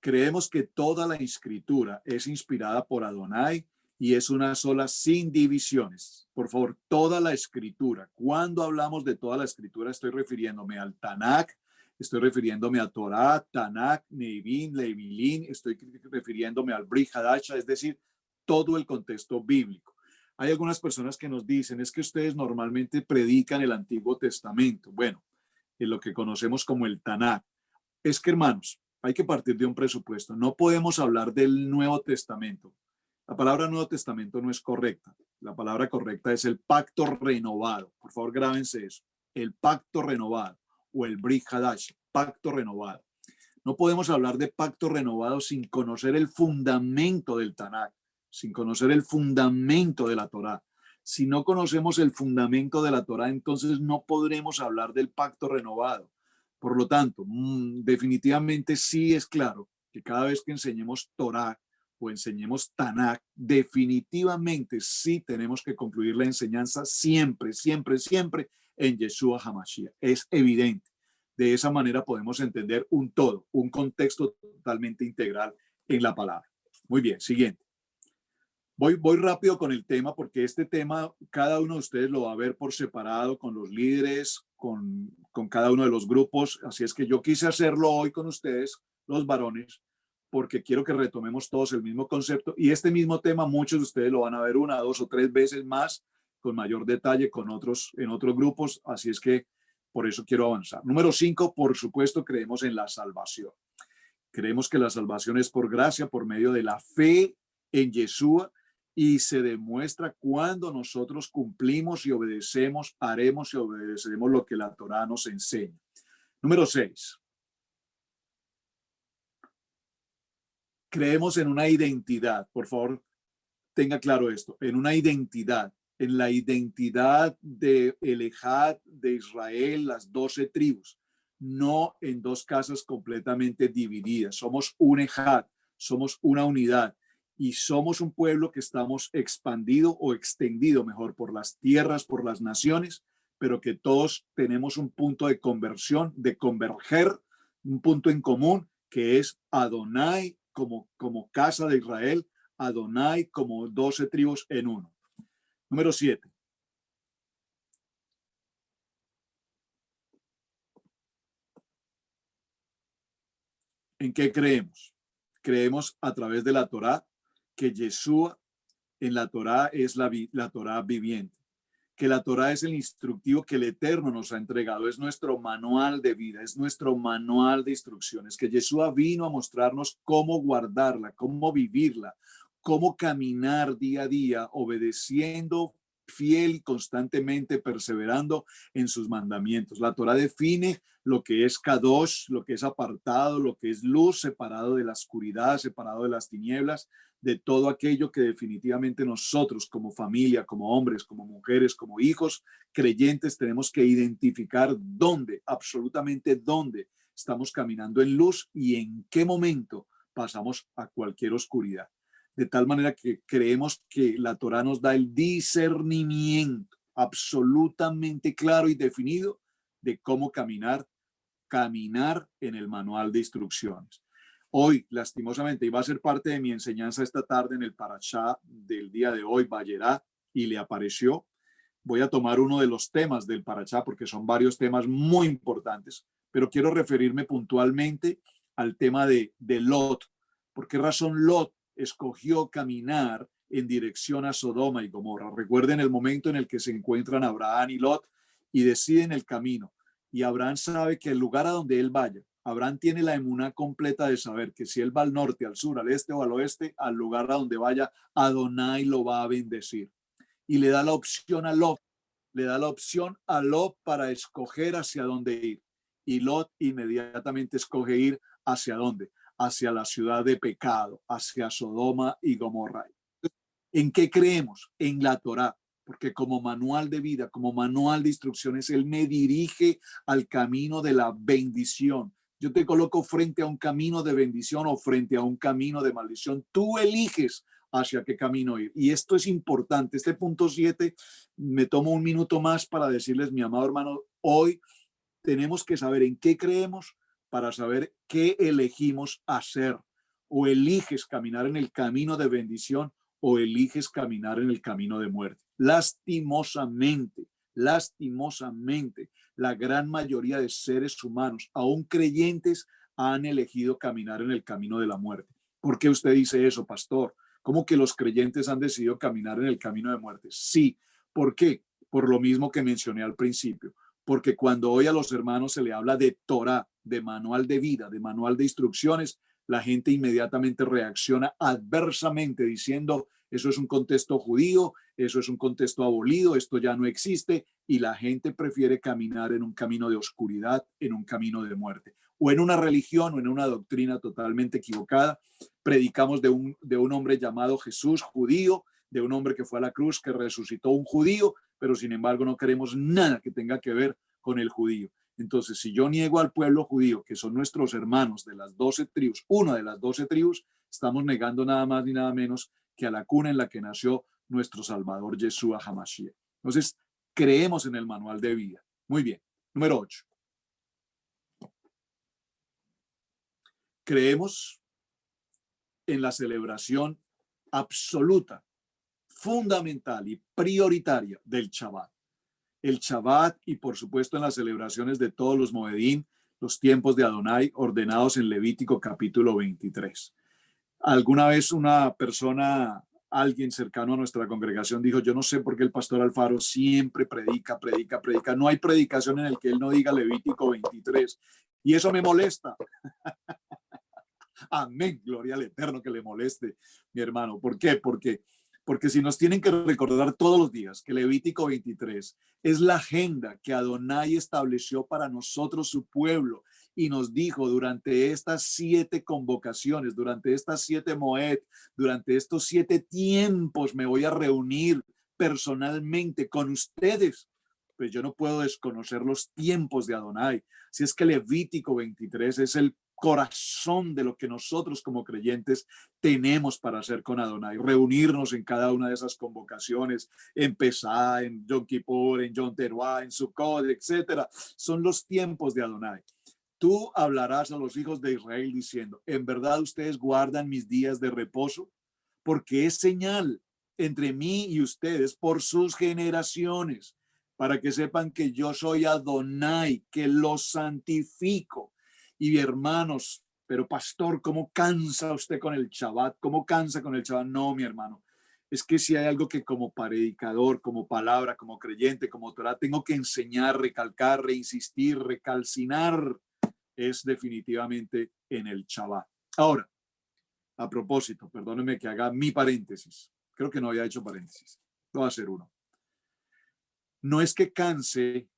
Speaker 1: Creemos que toda la escritura es inspirada por Adonai y es una sola sin divisiones. Por favor, toda la escritura. Cuando hablamos de toda la escritura, estoy refiriéndome al Tanakh, estoy refiriéndome a Torah, Tanakh, Neivim, Levilín, estoy refiriéndome al Brit Hadasha, es decir, todo el contexto bíblico. Hay algunas personas que nos dicen, es que ustedes normalmente predican el Antiguo Testamento. Bueno, en lo que conocemos como el Tanakh. Es que, hermanos, hay que partir de un presupuesto. No podemos hablar del Nuevo Testamento. La palabra Nuevo Testamento no es correcta. La palabra correcta es el pacto renovado. Por favor, grábense eso. El pacto renovado o el Brit Hadash, pacto renovado. No podemos hablar de pacto renovado sin conocer el fundamento del Tanakh, sin conocer el fundamento de la Torá. Si no conocemos el fundamento de la Torá, entonces no podremos hablar del pacto renovado. Por lo tanto, definitivamente sí es claro que cada vez que enseñemos Torá o enseñemos Tanakh, definitivamente sí tenemos que concluir la enseñanza siempre en Yeshua HaMashiach. Es evidente. De esa manera podemos entender un todo, un contexto totalmente integral en la palabra. Muy bien, siguiente. Voy rápido con el tema porque este tema cada uno de ustedes lo va a ver por separado con los líderes, con cada uno de los grupos. Así es que yo quise hacerlo hoy con ustedes, los varones, porque quiero que retomemos todos el mismo concepto. Y este mismo tema muchos de ustedes lo van a ver 1, 2 o 3 veces más con mayor detalle en otros grupos. Así es que por eso quiero avanzar. Número 5, por supuesto, creemos en la salvación. Creemos que la salvación es por gracia, por medio de la fe en Yeshua, y se demuestra cuando nosotros cumplimos y obedecemos, haremos y obedeceremos lo que la Torá nos enseña. Número 6. Creemos en una identidad. Por favor, tenga claro esto. En una identidad. En la identidad de el Ejad de Israel, las 12 tribus. No en dos casas completamente divididas. Somos un Ejad. Somos una unidad. Y somos un pueblo que estamos expandido o extendido mejor por las tierras, por las naciones, pero que todos tenemos un punto de conversión, de converger, un punto en común que es Adonai como casa de Israel, Adonai como 12 tribus en uno. Número 7. ¿En qué creemos? Creemos a través de la Torá que Yeshua en la Torá es la Torá viviente, que la Torá es el instructivo que el Eterno nos ha entregado, es nuestro manual de vida, es nuestro manual de instrucciones, que Yeshua vino a mostrarnos cómo guardarla, cómo vivirla, cómo caminar día a día, obedeciendo fiel y constantemente, perseverando en sus mandamientos. La Torá define lo que es kadosh, lo que es apartado, lo que es luz, separado de la oscuridad, separado de las tinieblas, de todo aquello que definitivamente nosotros como familia, como hombres, como mujeres, como hijos creyentes tenemos que identificar dónde, absolutamente dónde estamos caminando en luz y en qué momento pasamos a cualquier oscuridad. De tal manera que creemos que la Torá nos da el discernimiento. absolutamente claro y definido de cómo caminar en el manual de instrucciones. Hoy, lastimosamente, y va a ser parte de mi enseñanza esta tarde en el Parashá del día de hoy, Vayera, y le apareció. Voy a tomar uno de los temas del Parashá porque son varios temas muy importantes, pero quiero referirme puntualmente al tema de Lot. ¿Por qué razón Lot escogió caminar en dirección a Sodoma y Gomorra? Recuerden el momento en el que se encuentran Abraham y Lot y deciden el camino. Y Abraham sabe que el lugar a donde él vaya, Abraham tiene la emuná completa de saber que si él va al norte, al sur, al este o al oeste, al lugar a donde vaya, Adonai lo va a bendecir. Y le da la opción a Lot, para escoger hacia dónde ir. Y Lot inmediatamente escoge ir hacia dónde, hacia la ciudad de pecado, hacia Sodoma y Gomorra. ¿En qué creemos? En la Torá, porque como manual de vida, como manual de instrucciones, Él me dirige al camino de la bendición. Yo te coloco frente a un camino de bendición o frente a un camino de maldición. Tú eliges hacia qué camino ir. Y esto es importante. Este punto 7, me tomo un minuto más para decirles, mi amado hermano, hoy tenemos que saber en qué creemos para saber qué elegimos hacer. O eliges caminar en el camino de bendición o eliges caminar en el camino de muerte. Lastimosamente, la gran mayoría de seres humanos, aún creyentes, han elegido caminar en el camino de la muerte. ¿Por qué usted dice eso, pastor? ¿Cómo que los creyentes han decidido caminar en el camino de muerte? Sí. ¿Por qué? Por lo mismo que mencioné al principio. Porque cuando hoy a los hermanos se le habla de Torah, de manual de vida, de manual de instrucciones, la gente inmediatamente reacciona adversamente diciendo, eso es un contexto judío, eso es un contexto abolido, esto ya no existe, y la gente prefiere caminar en un camino de oscuridad, en un camino de muerte, o en una religión o en una doctrina totalmente equivocada. Predicamos de un hombre llamado Jesús, judío, de un hombre que fue a la cruz, que resucitó, un judío, pero sin embargo no queremos nada que tenga que ver con el judío. Entonces, si yo niego al pueblo judío, que son nuestros hermanos de las 12 tribus, una de las 12 tribus, estamos negando nada más ni nada menos que a la cuna en la que nació nuestro Salvador Yeshua HaMashiach. Entonces, creemos en el manual de vida. Muy bien. Número 8. Creemos en la celebración absoluta, fundamental y prioritaria del Shabbat. El Shabbat y por supuesto en las celebraciones de todos los Moedim, los tiempos de Adonai ordenados en Levítico capítulo 23. Alguna vez una persona, alguien cercano a nuestra congregación dijo, yo no sé por qué el pastor Alfaro siempre predica. No hay predicación en el que él no diga Levítico 23. Y eso me molesta. Amén, gloria al Eterno que le moleste, mi hermano. ¿Por qué? Porque si nos tienen que recordar todos los días que Levítico 23 es la agenda que Adonai estableció para nosotros, su pueblo, y nos dijo durante estas 7 convocaciones, durante estas 7 Moed, durante estos 7 tiempos me voy a reunir personalmente con ustedes. Pues yo no puedo desconocer los tiempos de Adonai. Si es que Levítico 23 es el corazón de lo que nosotros como creyentes tenemos para hacer con Adonai, reunirnos en cada una de esas convocaciones, en Pesá, en Yom Kippur, en Yom Teruah, en Sukkot, etcétera. Son los tiempos de Adonai. Tú hablarás a los hijos de Israel diciendo, en verdad ustedes guardan mis días de reposo, porque es señal entre mí y ustedes por sus generaciones, para que sepan que yo soy Adonai, que los santifico. Y hermanos, pero pastor, ¿cómo cansa usted con el Shabbat? ¿Cómo cansa con el Shabbat? No, mi hermano. Es que si hay algo que como predicador, como palabra, como creyente, como Torah, tengo que enseñar, recalcar, reinsistir, recalcinar, es definitivamente en el Shabbat. Ahora, a propósito, perdónenme que haga mi paréntesis. Creo que no había hecho paréntesis. Voy a hacer uno. No es que canse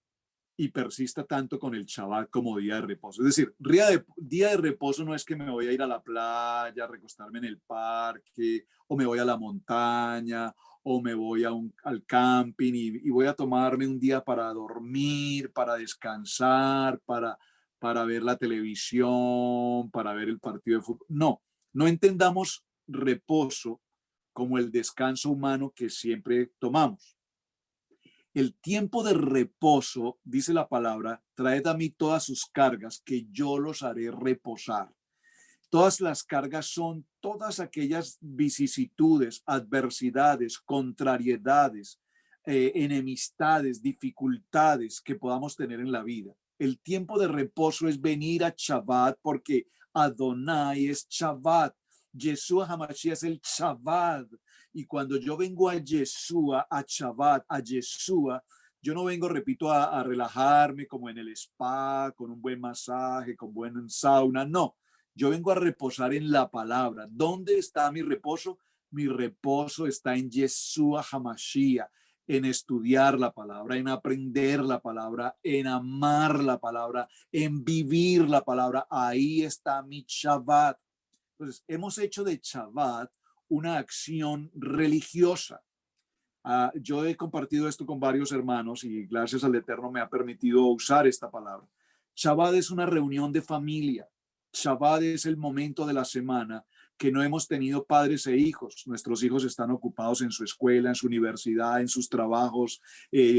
Speaker 1: y persista tanto con el Shabbat como día de reposo. Es decir, día de reposo no es que me voy a ir a la playa, a recostarme en el parque, o me voy a la montaña, o me voy al camping y voy a tomarme un día para dormir, para descansar, para ver la televisión, para ver el partido de fútbol. No, no entendamos reposo como el descanso humano que siempre tomamos. El tiempo de reposo, dice la palabra, traed a mí todas sus cargas, que yo los haré reposar. Todas las cargas son todas aquellas vicisitudes, adversidades, contrariedades, enemistades, dificultades que podamos tener en la vida. El tiempo de reposo es venir a Shabbat, porque Adonai es Shabbat. Yeshua Hamashiach es el Shabbat. Y cuando yo vengo a Yeshua, a Shabbat, a Yeshua, yo no vengo, repito, a relajarme como en el spa, con un buen masaje, con buen sauna, no. Yo vengo a reposar en la palabra. ¿Dónde está mi reposo? Mi reposo está en Yeshua Hamashiach, en estudiar la palabra, en aprender la palabra, en amar la palabra, en vivir la palabra. Ahí está mi Shabbat. Entonces, hemos hecho de Shabbat una acción religiosa. Yo he compartido esto con varios hermanos y gracias al Eterno me ha permitido usar esta palabra. Shabbat es una reunión de familia. Shabbat es el momento de la semana que no hemos tenido padres e hijos. Nuestros hijos están ocupados en su escuela, en su universidad, en sus trabajos,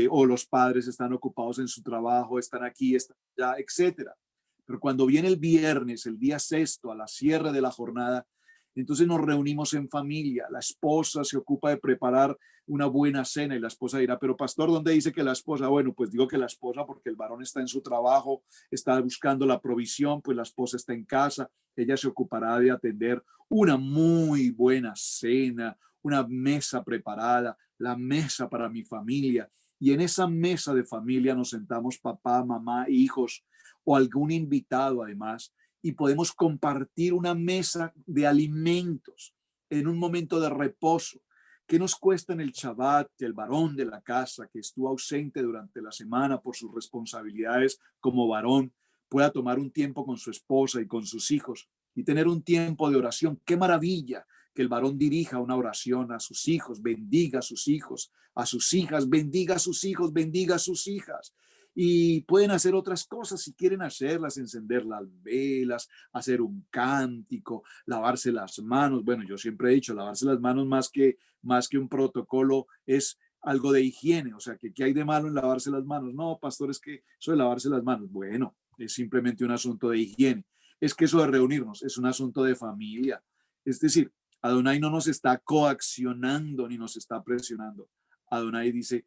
Speaker 1: o los padres están ocupados en su trabajo, están aquí, están allá, etcétera. Pero cuando viene el viernes, el día sexto, a la cierre de la jornada, entonces nos reunimos en familia. La esposa se ocupa de preparar una buena cena y la esposa dirá, pero pastor, ¿dónde dice que la esposa? Bueno, pues digo que la esposa porque el varón está en su trabajo, está buscando la provisión, pues la esposa está en casa. Ella se ocupará de atender una muy buena cena, una mesa preparada, la mesa para mi familia. Y en esa mesa de familia nos sentamos papá, mamá, hijos o algún invitado además, y podemos compartir una mesa de alimentos en un momento de reposo. ¿Qué nos cuesta en el Shabbat que el varón de la casa que estuvo ausente durante la semana por sus responsabilidades como varón pueda tomar un tiempo con su esposa y con sus hijos y tener un tiempo de oración? ¡Qué maravilla! Que el varón dirija una oración a sus hijos, bendiga a sus hijos, a sus hijas, bendiga a sus hijos, bendiga a sus hijas. Y pueden hacer otras cosas si quieren hacerlas, encender las velas, hacer un cántico, lavarse las manos. Bueno, yo siempre he dicho, lavarse las manos más que un protocolo es algo de higiene. O sea, que ¿qué hay de malo en lavarse las manos? No, pastor, es que eso de lavarse las manos, bueno, es simplemente un asunto de higiene. Es que eso de reunirnos es un asunto de familia. Es decir, Adonai no nos está coaccionando ni nos está presionando. Adonai dice,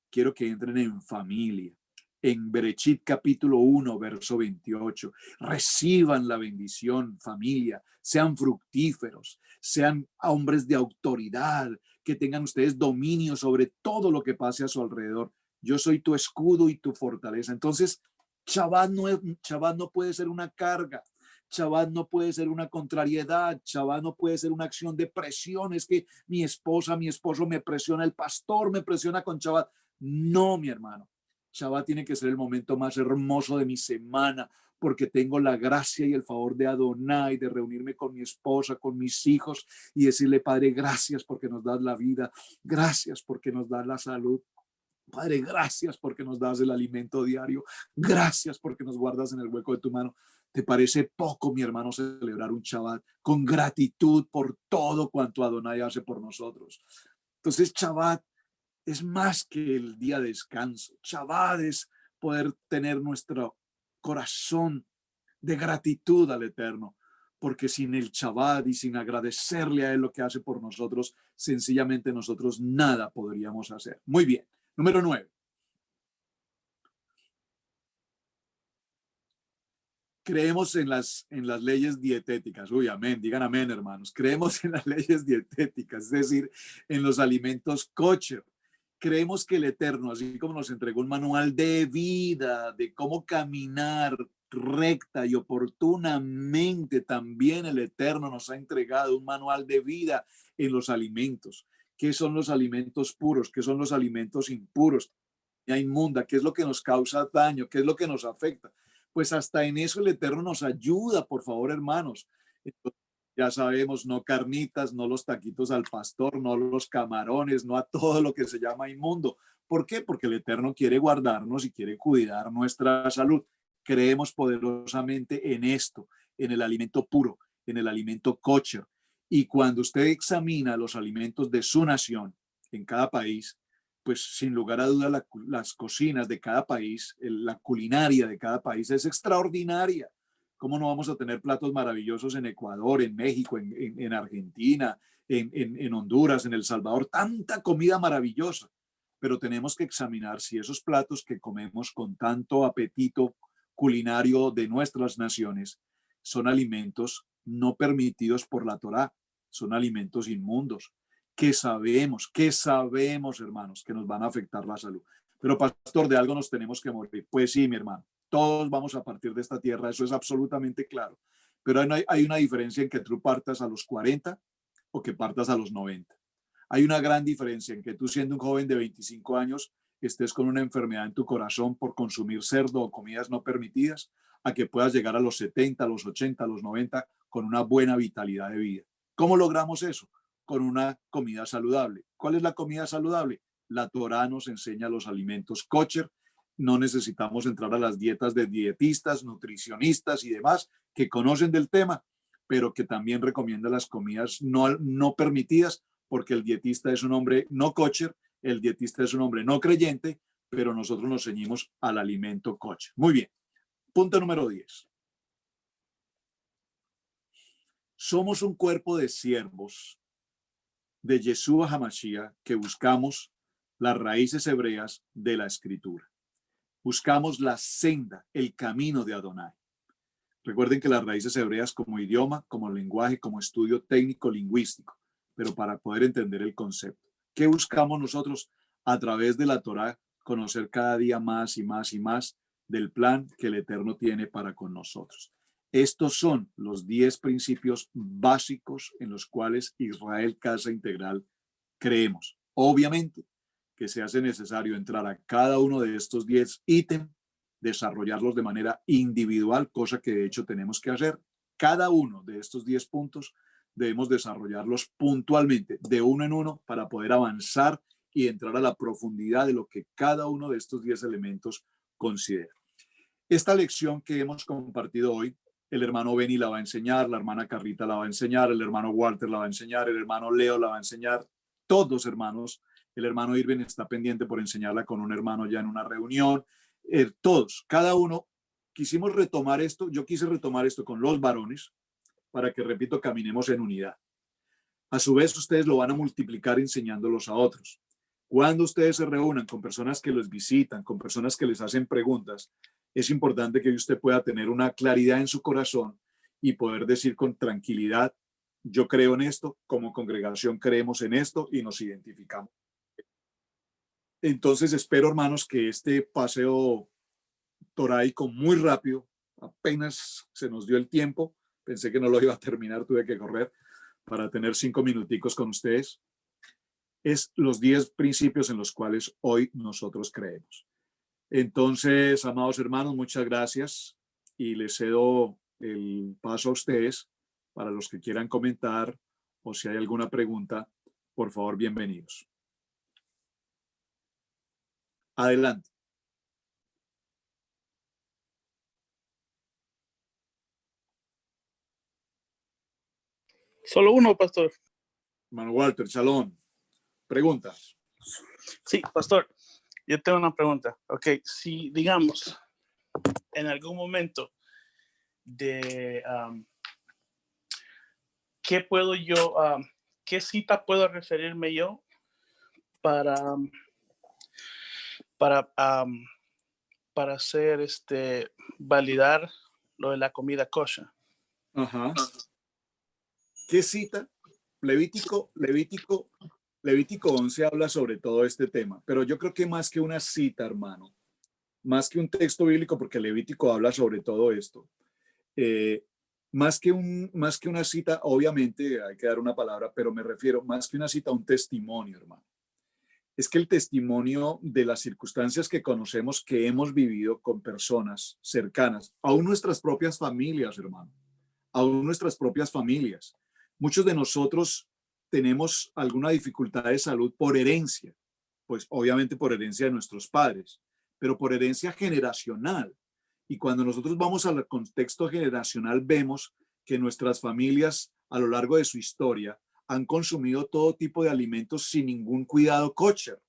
Speaker 1: quiero que entren en familia. En Berechit capítulo 1, verso 28, reciban la bendición, familia, sean fructíferos, sean hombres de autoridad, que tengan ustedes dominio sobre todo lo que pase a su alrededor. Yo soy tu escudo y tu fortaleza. Entonces, Shabbat no puede ser una carga. Shabbat no puede ser una contrariedad. Shabbat no puede ser una acción de presión. Es que mi esposa, mi esposo me presiona, el pastor me presiona con Shabbat. No, mi hermano. Shabbat tiene que ser el momento más hermoso de mi semana, porque tengo la gracia y el favor de Adonai, de reunirme con mi esposa, con mis hijos y decirle, Padre, gracias porque nos das la vida, gracias porque nos das la salud. Padre, gracias porque nos das el alimento diario. Gracias porque nos guardas en el hueco de tu mano. ¿Te parece poco, mi hermano, celebrar un Shabbat con gratitud por todo cuanto Adonai hace por nosotros? Entonces, Shabbat es más que el día de descanso. Shabbat es poder tener nuestro corazón de gratitud al Eterno, porque sin el Shabbat y sin agradecerle a Él lo que hace por nosotros, sencillamente nosotros nada podríamos hacer. Muy bien. Número 9. Creemos en las leyes dietéticas. Uy, amén. Digan amén, hermanos. Creemos en las leyes dietéticas, es decir, en los alimentos kosher. Creemos que el Eterno, así como nos entregó un manual de vida, de cómo caminar recta y oportunamente, también el Eterno nos ha entregado un manual de vida en los alimentos. ¿Qué son los alimentos puros? ¿Qué son los alimentos impuros? Inmunda, qué es lo que nos causa daño, qué es lo que nos afecta. Pues hasta en eso el Eterno nos ayuda, por favor, hermanos. Entonces, ya sabemos, no carnitas, no los taquitos al pastor, no los camarones, no a todo lo que se llama inmundo. ¿Por qué? Porque el Eterno quiere guardarnos y quiere cuidar nuestra salud. Creemos poderosamente en esto, en el alimento puro, en el alimento kosher. Y cuando usted examina los alimentos de su nación, en cada país, pues sin lugar a dudas las cocinas de cada país, la culinaria de cada país es extraordinaria. ¿Cómo no vamos a tener platos maravillosos en Ecuador, en México, en Argentina, en Honduras, en El Salvador? Tanta comida maravillosa, pero tenemos que examinar si esos platos que comemos con tanto apetito culinario de nuestras naciones son alimentos no permitidos por la Torá, son alimentos inmundos, que sabemos, hermanos, que nos van a afectar la salud. Pero pastor, de algo nos tenemos que morir. Pues sí, mi hermano, todos vamos a partir de esta tierra, eso es absolutamente claro. Pero hay una diferencia en que tú partas a los 40 o que partas a los 90. Hay una gran diferencia en que tú, siendo un joven de 25 años, estés con una enfermedad en tu corazón por consumir cerdo o comidas no permitidas, a que puedas llegar a los 70, a los 80, a los 90 con una buena vitalidad de vida. ¿Cómo logramos eso? Con una comida saludable. ¿Cuál es la comida saludable? La Torá nos enseña los alimentos kosher. No necesitamos entrar a las dietas de dietistas, nutricionistas y demás que conocen del tema, pero que también recomienda las comidas no permitidas, porque el dietista es un hombre no kosher, el dietista es un hombre no creyente, pero nosotros nos ceñimos al alimento kosher. Muy bien. Punto número 10. Somos un cuerpo de siervos de Yeshua HaMashiach que buscamos las raíces hebreas de la escritura. Buscamos la senda, el camino de Adonai. Recuerden que las raíces hebreas como idioma, como lenguaje, como estudio técnico lingüístico, pero para poder entender el concepto. ¿Qué buscamos nosotros? A través de la Torá, conocer cada día más y más y más del plan que el Eterno tiene para con nosotros. Estos son los 10 principios básicos en los cuales Israel Casa Integral creemos. Obviamente que se hace necesario entrar a cada uno de estos 10 ítems, desarrollarlos de manera individual, cosa que de hecho tenemos que hacer. Cada uno de estos 10 puntos debemos desarrollarlos puntualmente, de uno en uno, para poder avanzar y entrar a la profundidad de lo que cada uno de estos 10 elementos considera. Esta lección que hemos compartido hoy, el hermano Benny la va a enseñar, la hermana Carrita la va a enseñar, el hermano Walter la va a enseñar, el hermano Leo la va a enseñar, todos hermanos. El hermano Irving está pendiente por enseñarla con un hermano ya en una reunión. Todos, cada uno, quisimos retomar esto. Yo quise retomar esto con los varones para que, repito, caminemos en unidad. A su vez, ustedes lo van a multiplicar enseñándolos a otros. Cuando ustedes se reúnan con personas que los visitan, con personas que les hacen preguntas, es importante que usted pueda tener una claridad en su corazón y poder decir con tranquilidad: yo creo en esto, como congregación creemos en esto y nos identificamos. Entonces espero, hermanos, que este paseo toraico muy rápido, apenas se nos dio el tiempo, pensé que no lo iba a terminar, tuve que correr para tener 5 minuticos con ustedes, es los 10 principios en los cuales hoy nosotros creemos. Entonces, amados hermanos, muchas gracias y les cedo el paso a ustedes para los que quieran comentar o si hay alguna pregunta, por favor, bienvenidos. Adelante.
Speaker 3: Solo uno, pastor.
Speaker 1: Hermano Walter, Shalom. Preguntas.
Speaker 3: Sí, pastor, yo tengo una pregunta. Ok, si digamos, en algún momento de ¿qué puedo yo, qué cita puedo referirme yo para hacer validar lo de la comida kosher?
Speaker 1: Ajá. ¿Qué cita? Levítico 11 habla sobre todo este tema, pero yo creo que más que una cita, hermano, más que un texto bíblico, porque Levítico habla sobre todo esto, más que una cita, obviamente hay que dar una palabra, pero me refiero más que una cita a un testimonio, hermano. Es que el testimonio de las circunstancias que conocemos, que hemos vivido con personas cercanas, aún nuestras propias familias, hermano, aún nuestras propias familias. Muchos de nosotros tenemos alguna dificultad de salud por herencia, pues obviamente por herencia de nuestros padres, pero por herencia generacional. Y cuando nosotros vamos al contexto generacional, vemos que nuestras familias a lo largo de su historia han consumido todo tipo de alimentos sin ningún cuidado kosher.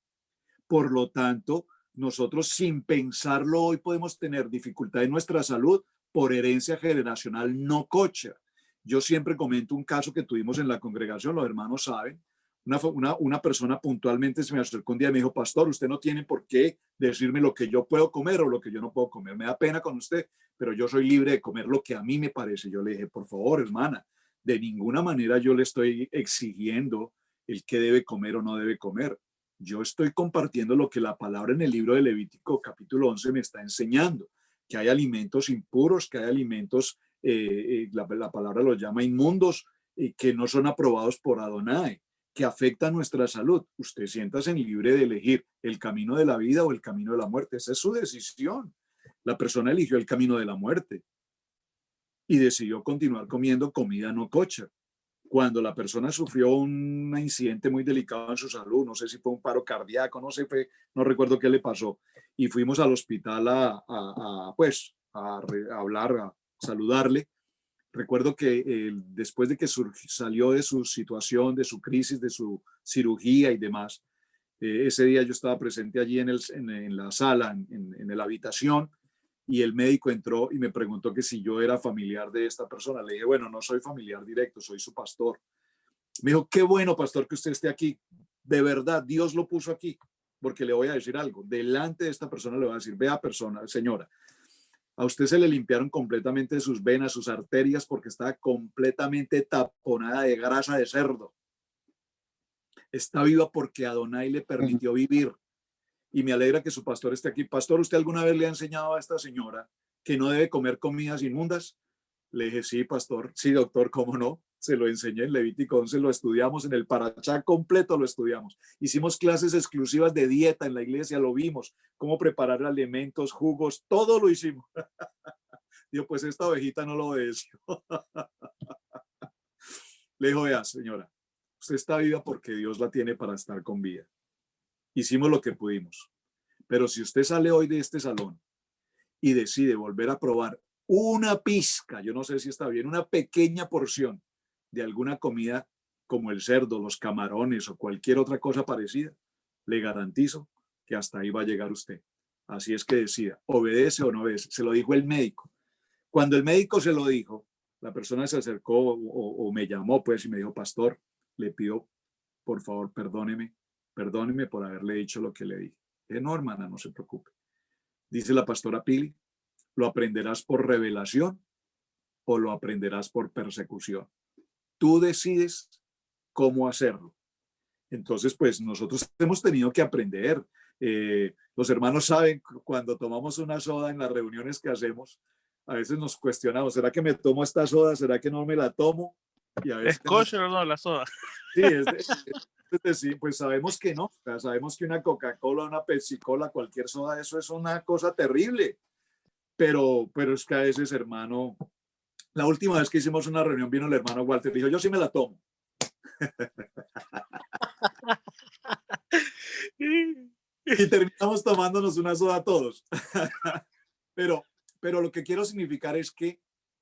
Speaker 1: Por lo tanto, nosotros sin pensarlo hoy podemos tener dificultad en nuestra salud por herencia generacional no kosher. Yo siempre comento un caso que tuvimos en la congregación, los hermanos saben. Una persona puntualmente se me acercó un día y me dijo, pastor, usted no tiene por qué decirme lo que yo puedo comer o lo que yo no puedo comer. Me da pena con usted, pero yo soy libre de comer lo que a mí me parece. Yo le dije, por favor, hermana, de ninguna manera yo le estoy exigiendo el qué debe comer o no debe comer. Yo estoy compartiendo lo que la palabra en el libro de Levítico capítulo 11 me está enseñando, que hay alimentos impuros, que hay alimentos, la palabra los llama inmundos, que no son aprobados por Adonai, que afectan nuestra salud. Usted siéntase libre de elegir el camino de la vida o el camino de la muerte. Esa es su decisión. La persona eligió el camino de la muerte y decidió continuar comiendo comida no kosher. Cuando la persona sufrió un incidente muy delicado en su salud, no sé si fue un paro cardíaco, no recuerdo qué le pasó, y fuimos al hospital a hablar, a saludarle. Recuerdo que después de que salió de su situación, de su crisis, de su cirugía y demás, ese día yo estaba presente allí en la sala, en la habitación, y el médico entró y me preguntó que si yo era familiar de esta persona. Le dije, bueno, no soy familiar directo, soy su pastor. Me dijo, qué bueno, pastor, que usted esté aquí. De verdad, Dios lo puso aquí, porque le voy a decir algo. Delante de esta persona le voy a decir, vea persona, señora, a usted se le limpiaron completamente sus venas, sus arterias, porque estaba completamente taponada de grasa de cerdo. Está viva porque Adonai le permitió vivir. Y me alegra que su pastor esté aquí. Pastor, ¿usted alguna vez le ha enseñado a esta señora que no debe comer comidas inmundas? Le dije, sí, pastor. Sí, doctor, ¿cómo no? Se lo enseñé en Levítico 11, lo estudiamos en el Parachá completo, lo estudiamos. Hicimos clases exclusivas de dieta en la iglesia, lo vimos, cómo preparar alimentos, jugos, todo lo hicimos. Digo, pues esta ovejita no lo obedeció. Le dijo, vea, señora, usted está viva porque Dios la tiene para estar con vida. Hicimos lo que pudimos. Pero si usted sale hoy de este salón y decide volver a probar una pizca, yo no sé si está bien, una pequeña porción de alguna comida como el cerdo, los camarones o cualquier otra cosa parecida, le garantizo que hasta ahí va a llegar usted. Así es que decida, obedece o no obedece. Se lo dijo el médico. Cuando el médico se lo dijo, la persona se acercó o me llamó pues y me dijo, pastor, le pido por favor perdóneme por haberle dicho lo que le dije. No, hermana, no se preocupe. Dice la pastora Pili, ¿lo aprenderás por revelación o lo aprenderás por persecución? Tú decides cómo hacerlo. Entonces, pues nosotros hemos tenido que aprender. Los hermanos saben, cuando tomamos una soda en las reuniones que hacemos, a veces nos cuestionamos, ¿será que me tomo esta soda? ¿Será que no me la tomo? Y a veces
Speaker 3: ¿Es kosher o no la soda?
Speaker 1: Sí, decir, pues sabemos que no. O sea, sabemos que una Coca-Cola, una Pepsi-Cola, cualquier soda, eso es una cosa terrible. Pero es que a veces, hermano, la última vez que hicimos una reunión vino el hermano Walter y dijo, yo sí me la tomo. Y terminamos tomándonos una soda todos. pero lo que quiero significar es que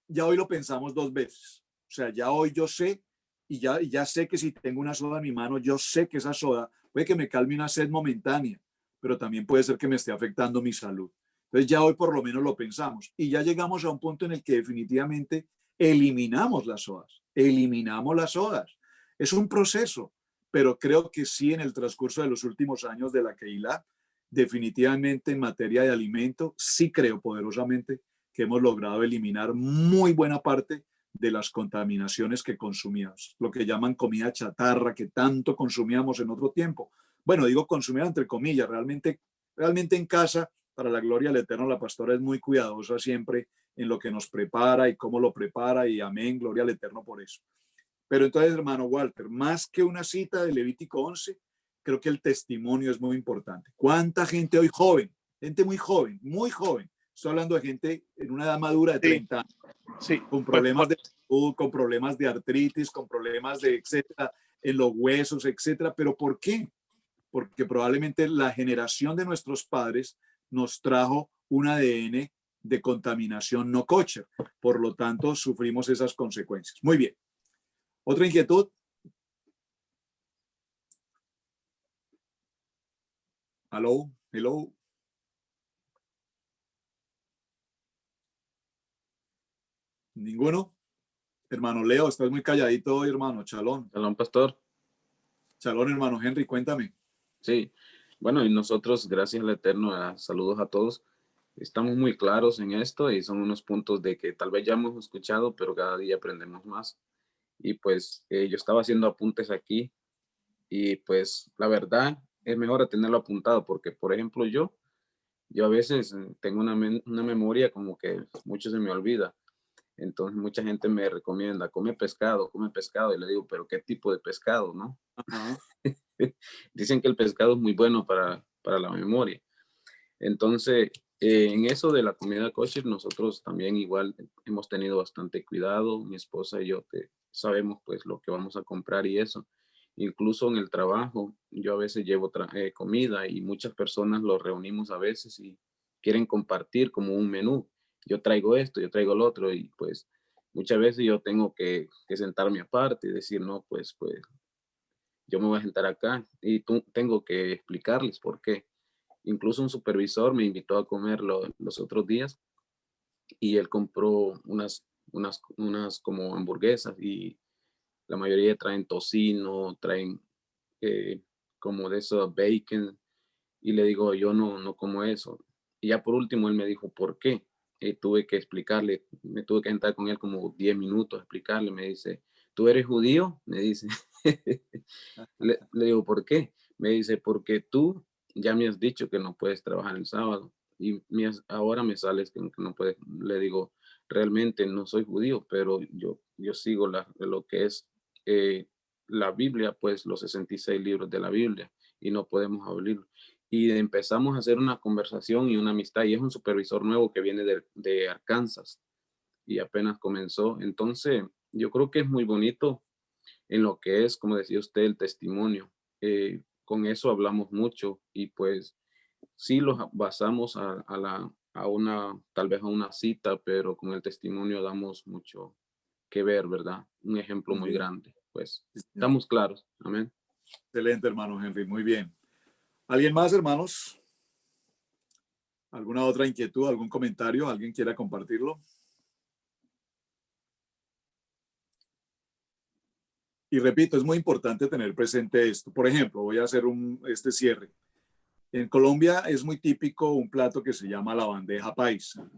Speaker 1: ya hoy lo pensamos dos veces. O sea, ya hoy yo sé y ya sé que si tengo una soda en mi mano, yo sé que esa soda puede que me calme una sed momentánea, pero también puede ser que me esté afectando mi salud. Entonces ya hoy por lo menos lo pensamos y ya llegamos a un punto en el que definitivamente eliminamos las sodas. Eliminamos las sodas. Es un proceso, pero creo que sí en el transcurso de los últimos años de la Keilah, definitivamente en materia de alimento, sí creo poderosamente que hemos logrado eliminar muy buena parte de las contaminaciones que consumíamos, lo que llaman comida chatarra que tanto consumíamos en otro tiempo. Bueno, digo consumida entre comillas, realmente en casa, para la gloria del Eterno, la pastora es muy cuidadosa siempre en lo que nos prepara y cómo lo prepara y amén, gloria al Eterno por eso. Pero entonces, hermano Walter, más que una cita de Levítico 11, creo que el testimonio es muy importante. ¿Cuánta gente hoy joven, gente muy joven, estoy hablando de gente en una edad madura de 30 años,
Speaker 3: sí,
Speaker 1: con problemas de salud, con problemas de artritis, con problemas de etcétera, en los huesos, etcétera? ¿Pero por qué? Porque probablemente la generación de nuestros padres nos trajo un ADN de contaminación no kosher. Por lo tanto, sufrimos esas consecuencias. Muy bien. ¿Otra inquietud? Hello, hello. ¿Ninguno? Hermano Leo, estás muy calladito hoy, hermano. Chalón.
Speaker 4: Shalom, pastor.
Speaker 1: Chalón, hermano Henry, cuéntame.
Speaker 4: Sí, bueno, y nosotros, gracias al Eterno, saludos a todos. Estamos muy claros en esto y son unos puntos de que tal vez ya hemos escuchado, pero cada día aprendemos más. Y pues yo estaba haciendo apuntes aquí y pues la verdad es mejor tenerlo apuntado porque, por ejemplo, yo a veces tengo una memoria como que mucho se me olvida. Entonces mucha gente me recomienda, come pescado, y le digo, pero ¿qué tipo de pescado, no?
Speaker 1: Ajá.
Speaker 4: Dicen que el pescado es muy bueno para la memoria. Entonces, en eso de la comida kosher, nosotros también igual hemos tenido bastante cuidado. Mi esposa y yo sabemos pues lo que vamos a comprar y eso. Incluso en el trabajo, yo a veces llevo comida y muchas personas lo reunimos a veces y quieren compartir como un menú. Yo traigo esto, yo traigo lo otro y pues muchas veces yo tengo que sentarme aparte y decir, no, pues yo me voy a sentar acá y tengo que explicarles por qué. Incluso un supervisor me invitó a comer los otros días y él compró unas como hamburguesas y la mayoría traen tocino, traen eh, como de eso bacon y le digo, yo no como eso. Y ya por último él me dijo, ¿por qué? Y tuve que explicarle, me tuve que sentar con él como 10 minutos a explicarle, me dice, ¿tú eres judío? Me dice. Le digo, ¿por qué? Me dice, porque tú ya me has dicho que no puedes trabajar el sábado y ahora me sales que no puedes. Le digo, realmente no soy judío, pero yo sigo lo que es la Biblia, pues los 66 libros de la Biblia y no podemos abrir. Y empezamos a hacer una conversación y una amistad y es un supervisor nuevo que viene de Arkansas y apenas comenzó. Entonces, yo creo que es muy bonito en lo que es, como decía usted, el testimonio. Con eso hablamos mucho y pues sí los basamos a una, tal vez a una cita, pero con el testimonio damos mucho que ver, ¿verdad? Un ejemplo
Speaker 1: Muy
Speaker 4: muy
Speaker 1: bien.
Speaker 4: grande, pues
Speaker 1: Sí, señor.
Speaker 4: estamos claros. Amén.
Speaker 1: Excelente, hermano Henry. Muy bien. ¿Alguien más, hermanos? ¿Alguna otra inquietud, algún comentario? ¿Alguien quiera compartirlo? Y repito, es muy importante tener presente esto. Por ejemplo, voy a hacer este cierre. En Colombia es muy típico un plato que se llama la bandeja paisa.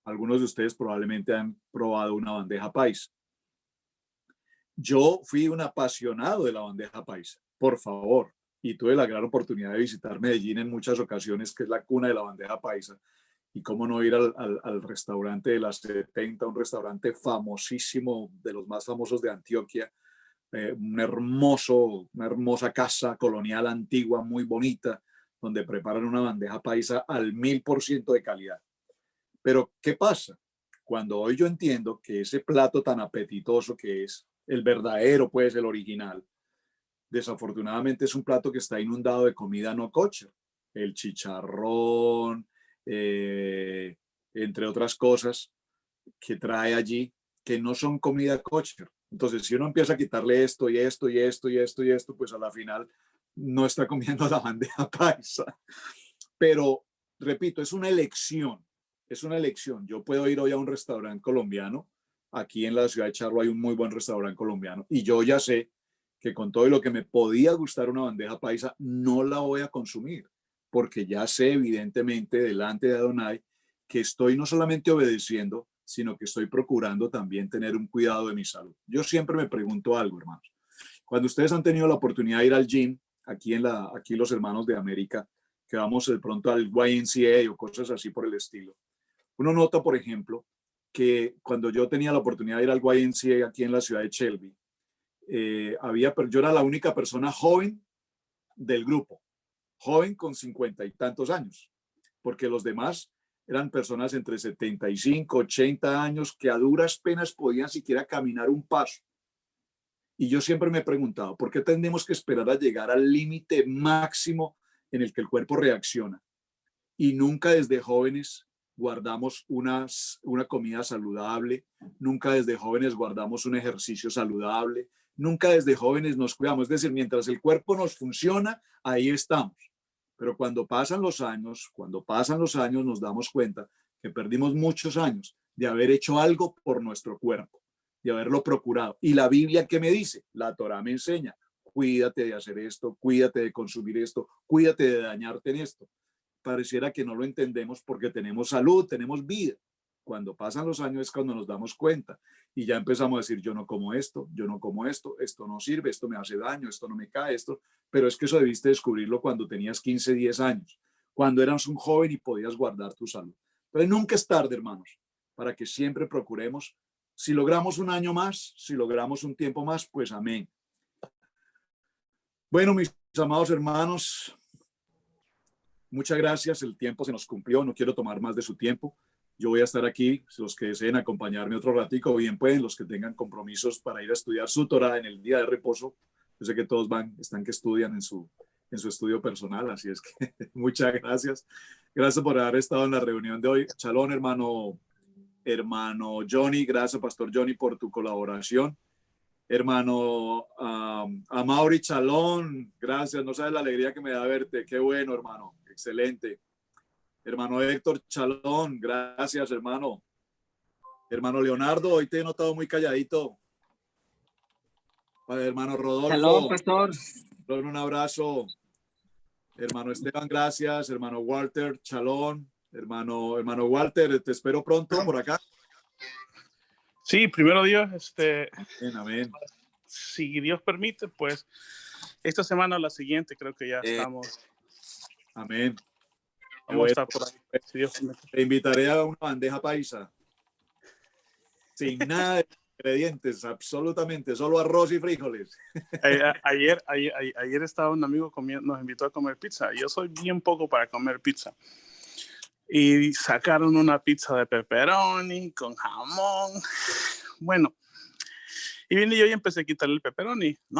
Speaker 1: Algunos de ustedes probablemente han probado una bandeja paisa. Yo fui un apasionado de la bandeja paisa, por favor, y tuve la gran oportunidad de visitar Medellín en muchas ocasiones, que es la cuna de la bandeja paisa. Y cómo no ir al restaurante de las 70, un restaurante famosísimo, de los más famosos de Antioquia, una hermosa casa colonial antigua, muy bonita, donde preparan una bandeja paisa al 1000% de calidad. Pero, ¿qué pasa? Cuando hoy yo entiendo que ese plato tan apetitoso que es el verdadero, pues el original, desafortunadamente es un plato que está inundado de comida no kosher. El chicharrón, eh, entre otras cosas que trae allí, que no son comida kosher. Entonces, si uno empieza a quitarle esto y esto y esto y esto y esto, pues a la final no está comiendo la bandeja paisa. Pero, repito, es una elección. Es una elección. Yo puedo ir hoy a un restaurante colombiano. Aquí en la ciudad de Charlo hay un muy buen restaurante colombiano. Y yo ya sé que con todo lo que me podía gustar una bandeja paisa, no la voy a consumir. Porque ya sé, evidentemente, delante de Adonai, que estoy no solamente obedeciendo, sino que estoy procurando también tener un cuidado de mi salud. Yo siempre me pregunto algo, hermanos. Cuando ustedes han tenido la oportunidad de ir al gym, aquí los hermanos de América, que vamos de pronto al YMCA o cosas así por el estilo. Uno nota, por ejemplo, que cuando yo tenía la oportunidad de ir al YMCA aquí en la ciudad de Shelby, yo era la única persona joven del grupo, joven con 50 y tantos años, porque los demás eran personas entre 75, 80 años que a duras penas podían siquiera caminar un paso. Y yo siempre me he preguntado, ¿por qué tenemos que esperar a llegar al límite máximo en el que el cuerpo reacciona? Y nunca desde jóvenes guardamos una comida saludable, nunca desde jóvenes guardamos un ejercicio saludable, nunca desde jóvenes nos cuidamos. Es decir, mientras el cuerpo nos funciona, ahí estamos. Pero cuando pasan los años nos damos cuenta que perdimos muchos años de haber hecho algo por nuestro cuerpo, de haberlo procurado. Y la Biblia, ¿qué me dice? La Torá me enseña, cuídate de hacer esto, cuídate de consumir esto, cuídate de dañarte en esto. Pareciera que no lo entendemos porque tenemos salud, tenemos vida. Cuando pasan los años es cuando nos damos cuenta y ya empezamos a decir, yo no como esto, esto no sirve, esto me hace daño, esto no me cae, esto. Pero es que eso debiste descubrirlo cuando tenías 15, 10 años, cuando eras un joven y podías guardar tu salud. Entonces nunca es tarde, hermanos, para que siempre procuremos. Si logramos un año más, si logramos un tiempo más, pues amén. Bueno, mis amados hermanos, muchas gracias. El tiempo se nos cumplió. No quiero tomar más de su tiempo. Yo voy a estar aquí. Los que deseen acompañarme otro ratico, bien pueden. Los que tengan compromisos para ir a estudiar su Torá en el día de reposo. Yo sé que todos están que estudian en su estudio personal. Así es que muchas gracias. Gracias por haber estado en la reunión de hoy. Shalom, hermano Johnny. Gracias, Pastor Johnny, por tu colaboración. Hermano Amaury, shalom. Gracias. No sabes la alegría que me da verte. Qué bueno, hermano. Excelente. Hermano Héctor, shalom. Gracias, hermano. Hermano Leonardo, hoy te he notado muy calladito. Hermano Rodolfo.
Speaker 5: Shalom, pastor.
Speaker 1: Un abrazo. Hermano Esteban, gracias. Hermano Walter, shalom. Hermano Walter, te espero pronto por acá.
Speaker 3: Sí, primero Dios,
Speaker 1: Amén, amén.
Speaker 3: si Dios permite, pues esta semana o la siguiente creo que ya estamos.
Speaker 1: Amén.
Speaker 3: Vamos a estar por ahí, si Dios permite.
Speaker 1: Te invitaré a una bandeja paisa. Sin nada de ingredientes, absolutamente, solo arroz y frijoles.
Speaker 3: Ayer estaba un amigo nos invitó a comer pizza. Yo soy bien poco para comer pizza. Y sacaron una pizza de pepperoni con jamón. Bueno, y vine yo y empecé a quitarle el pepperoni. No,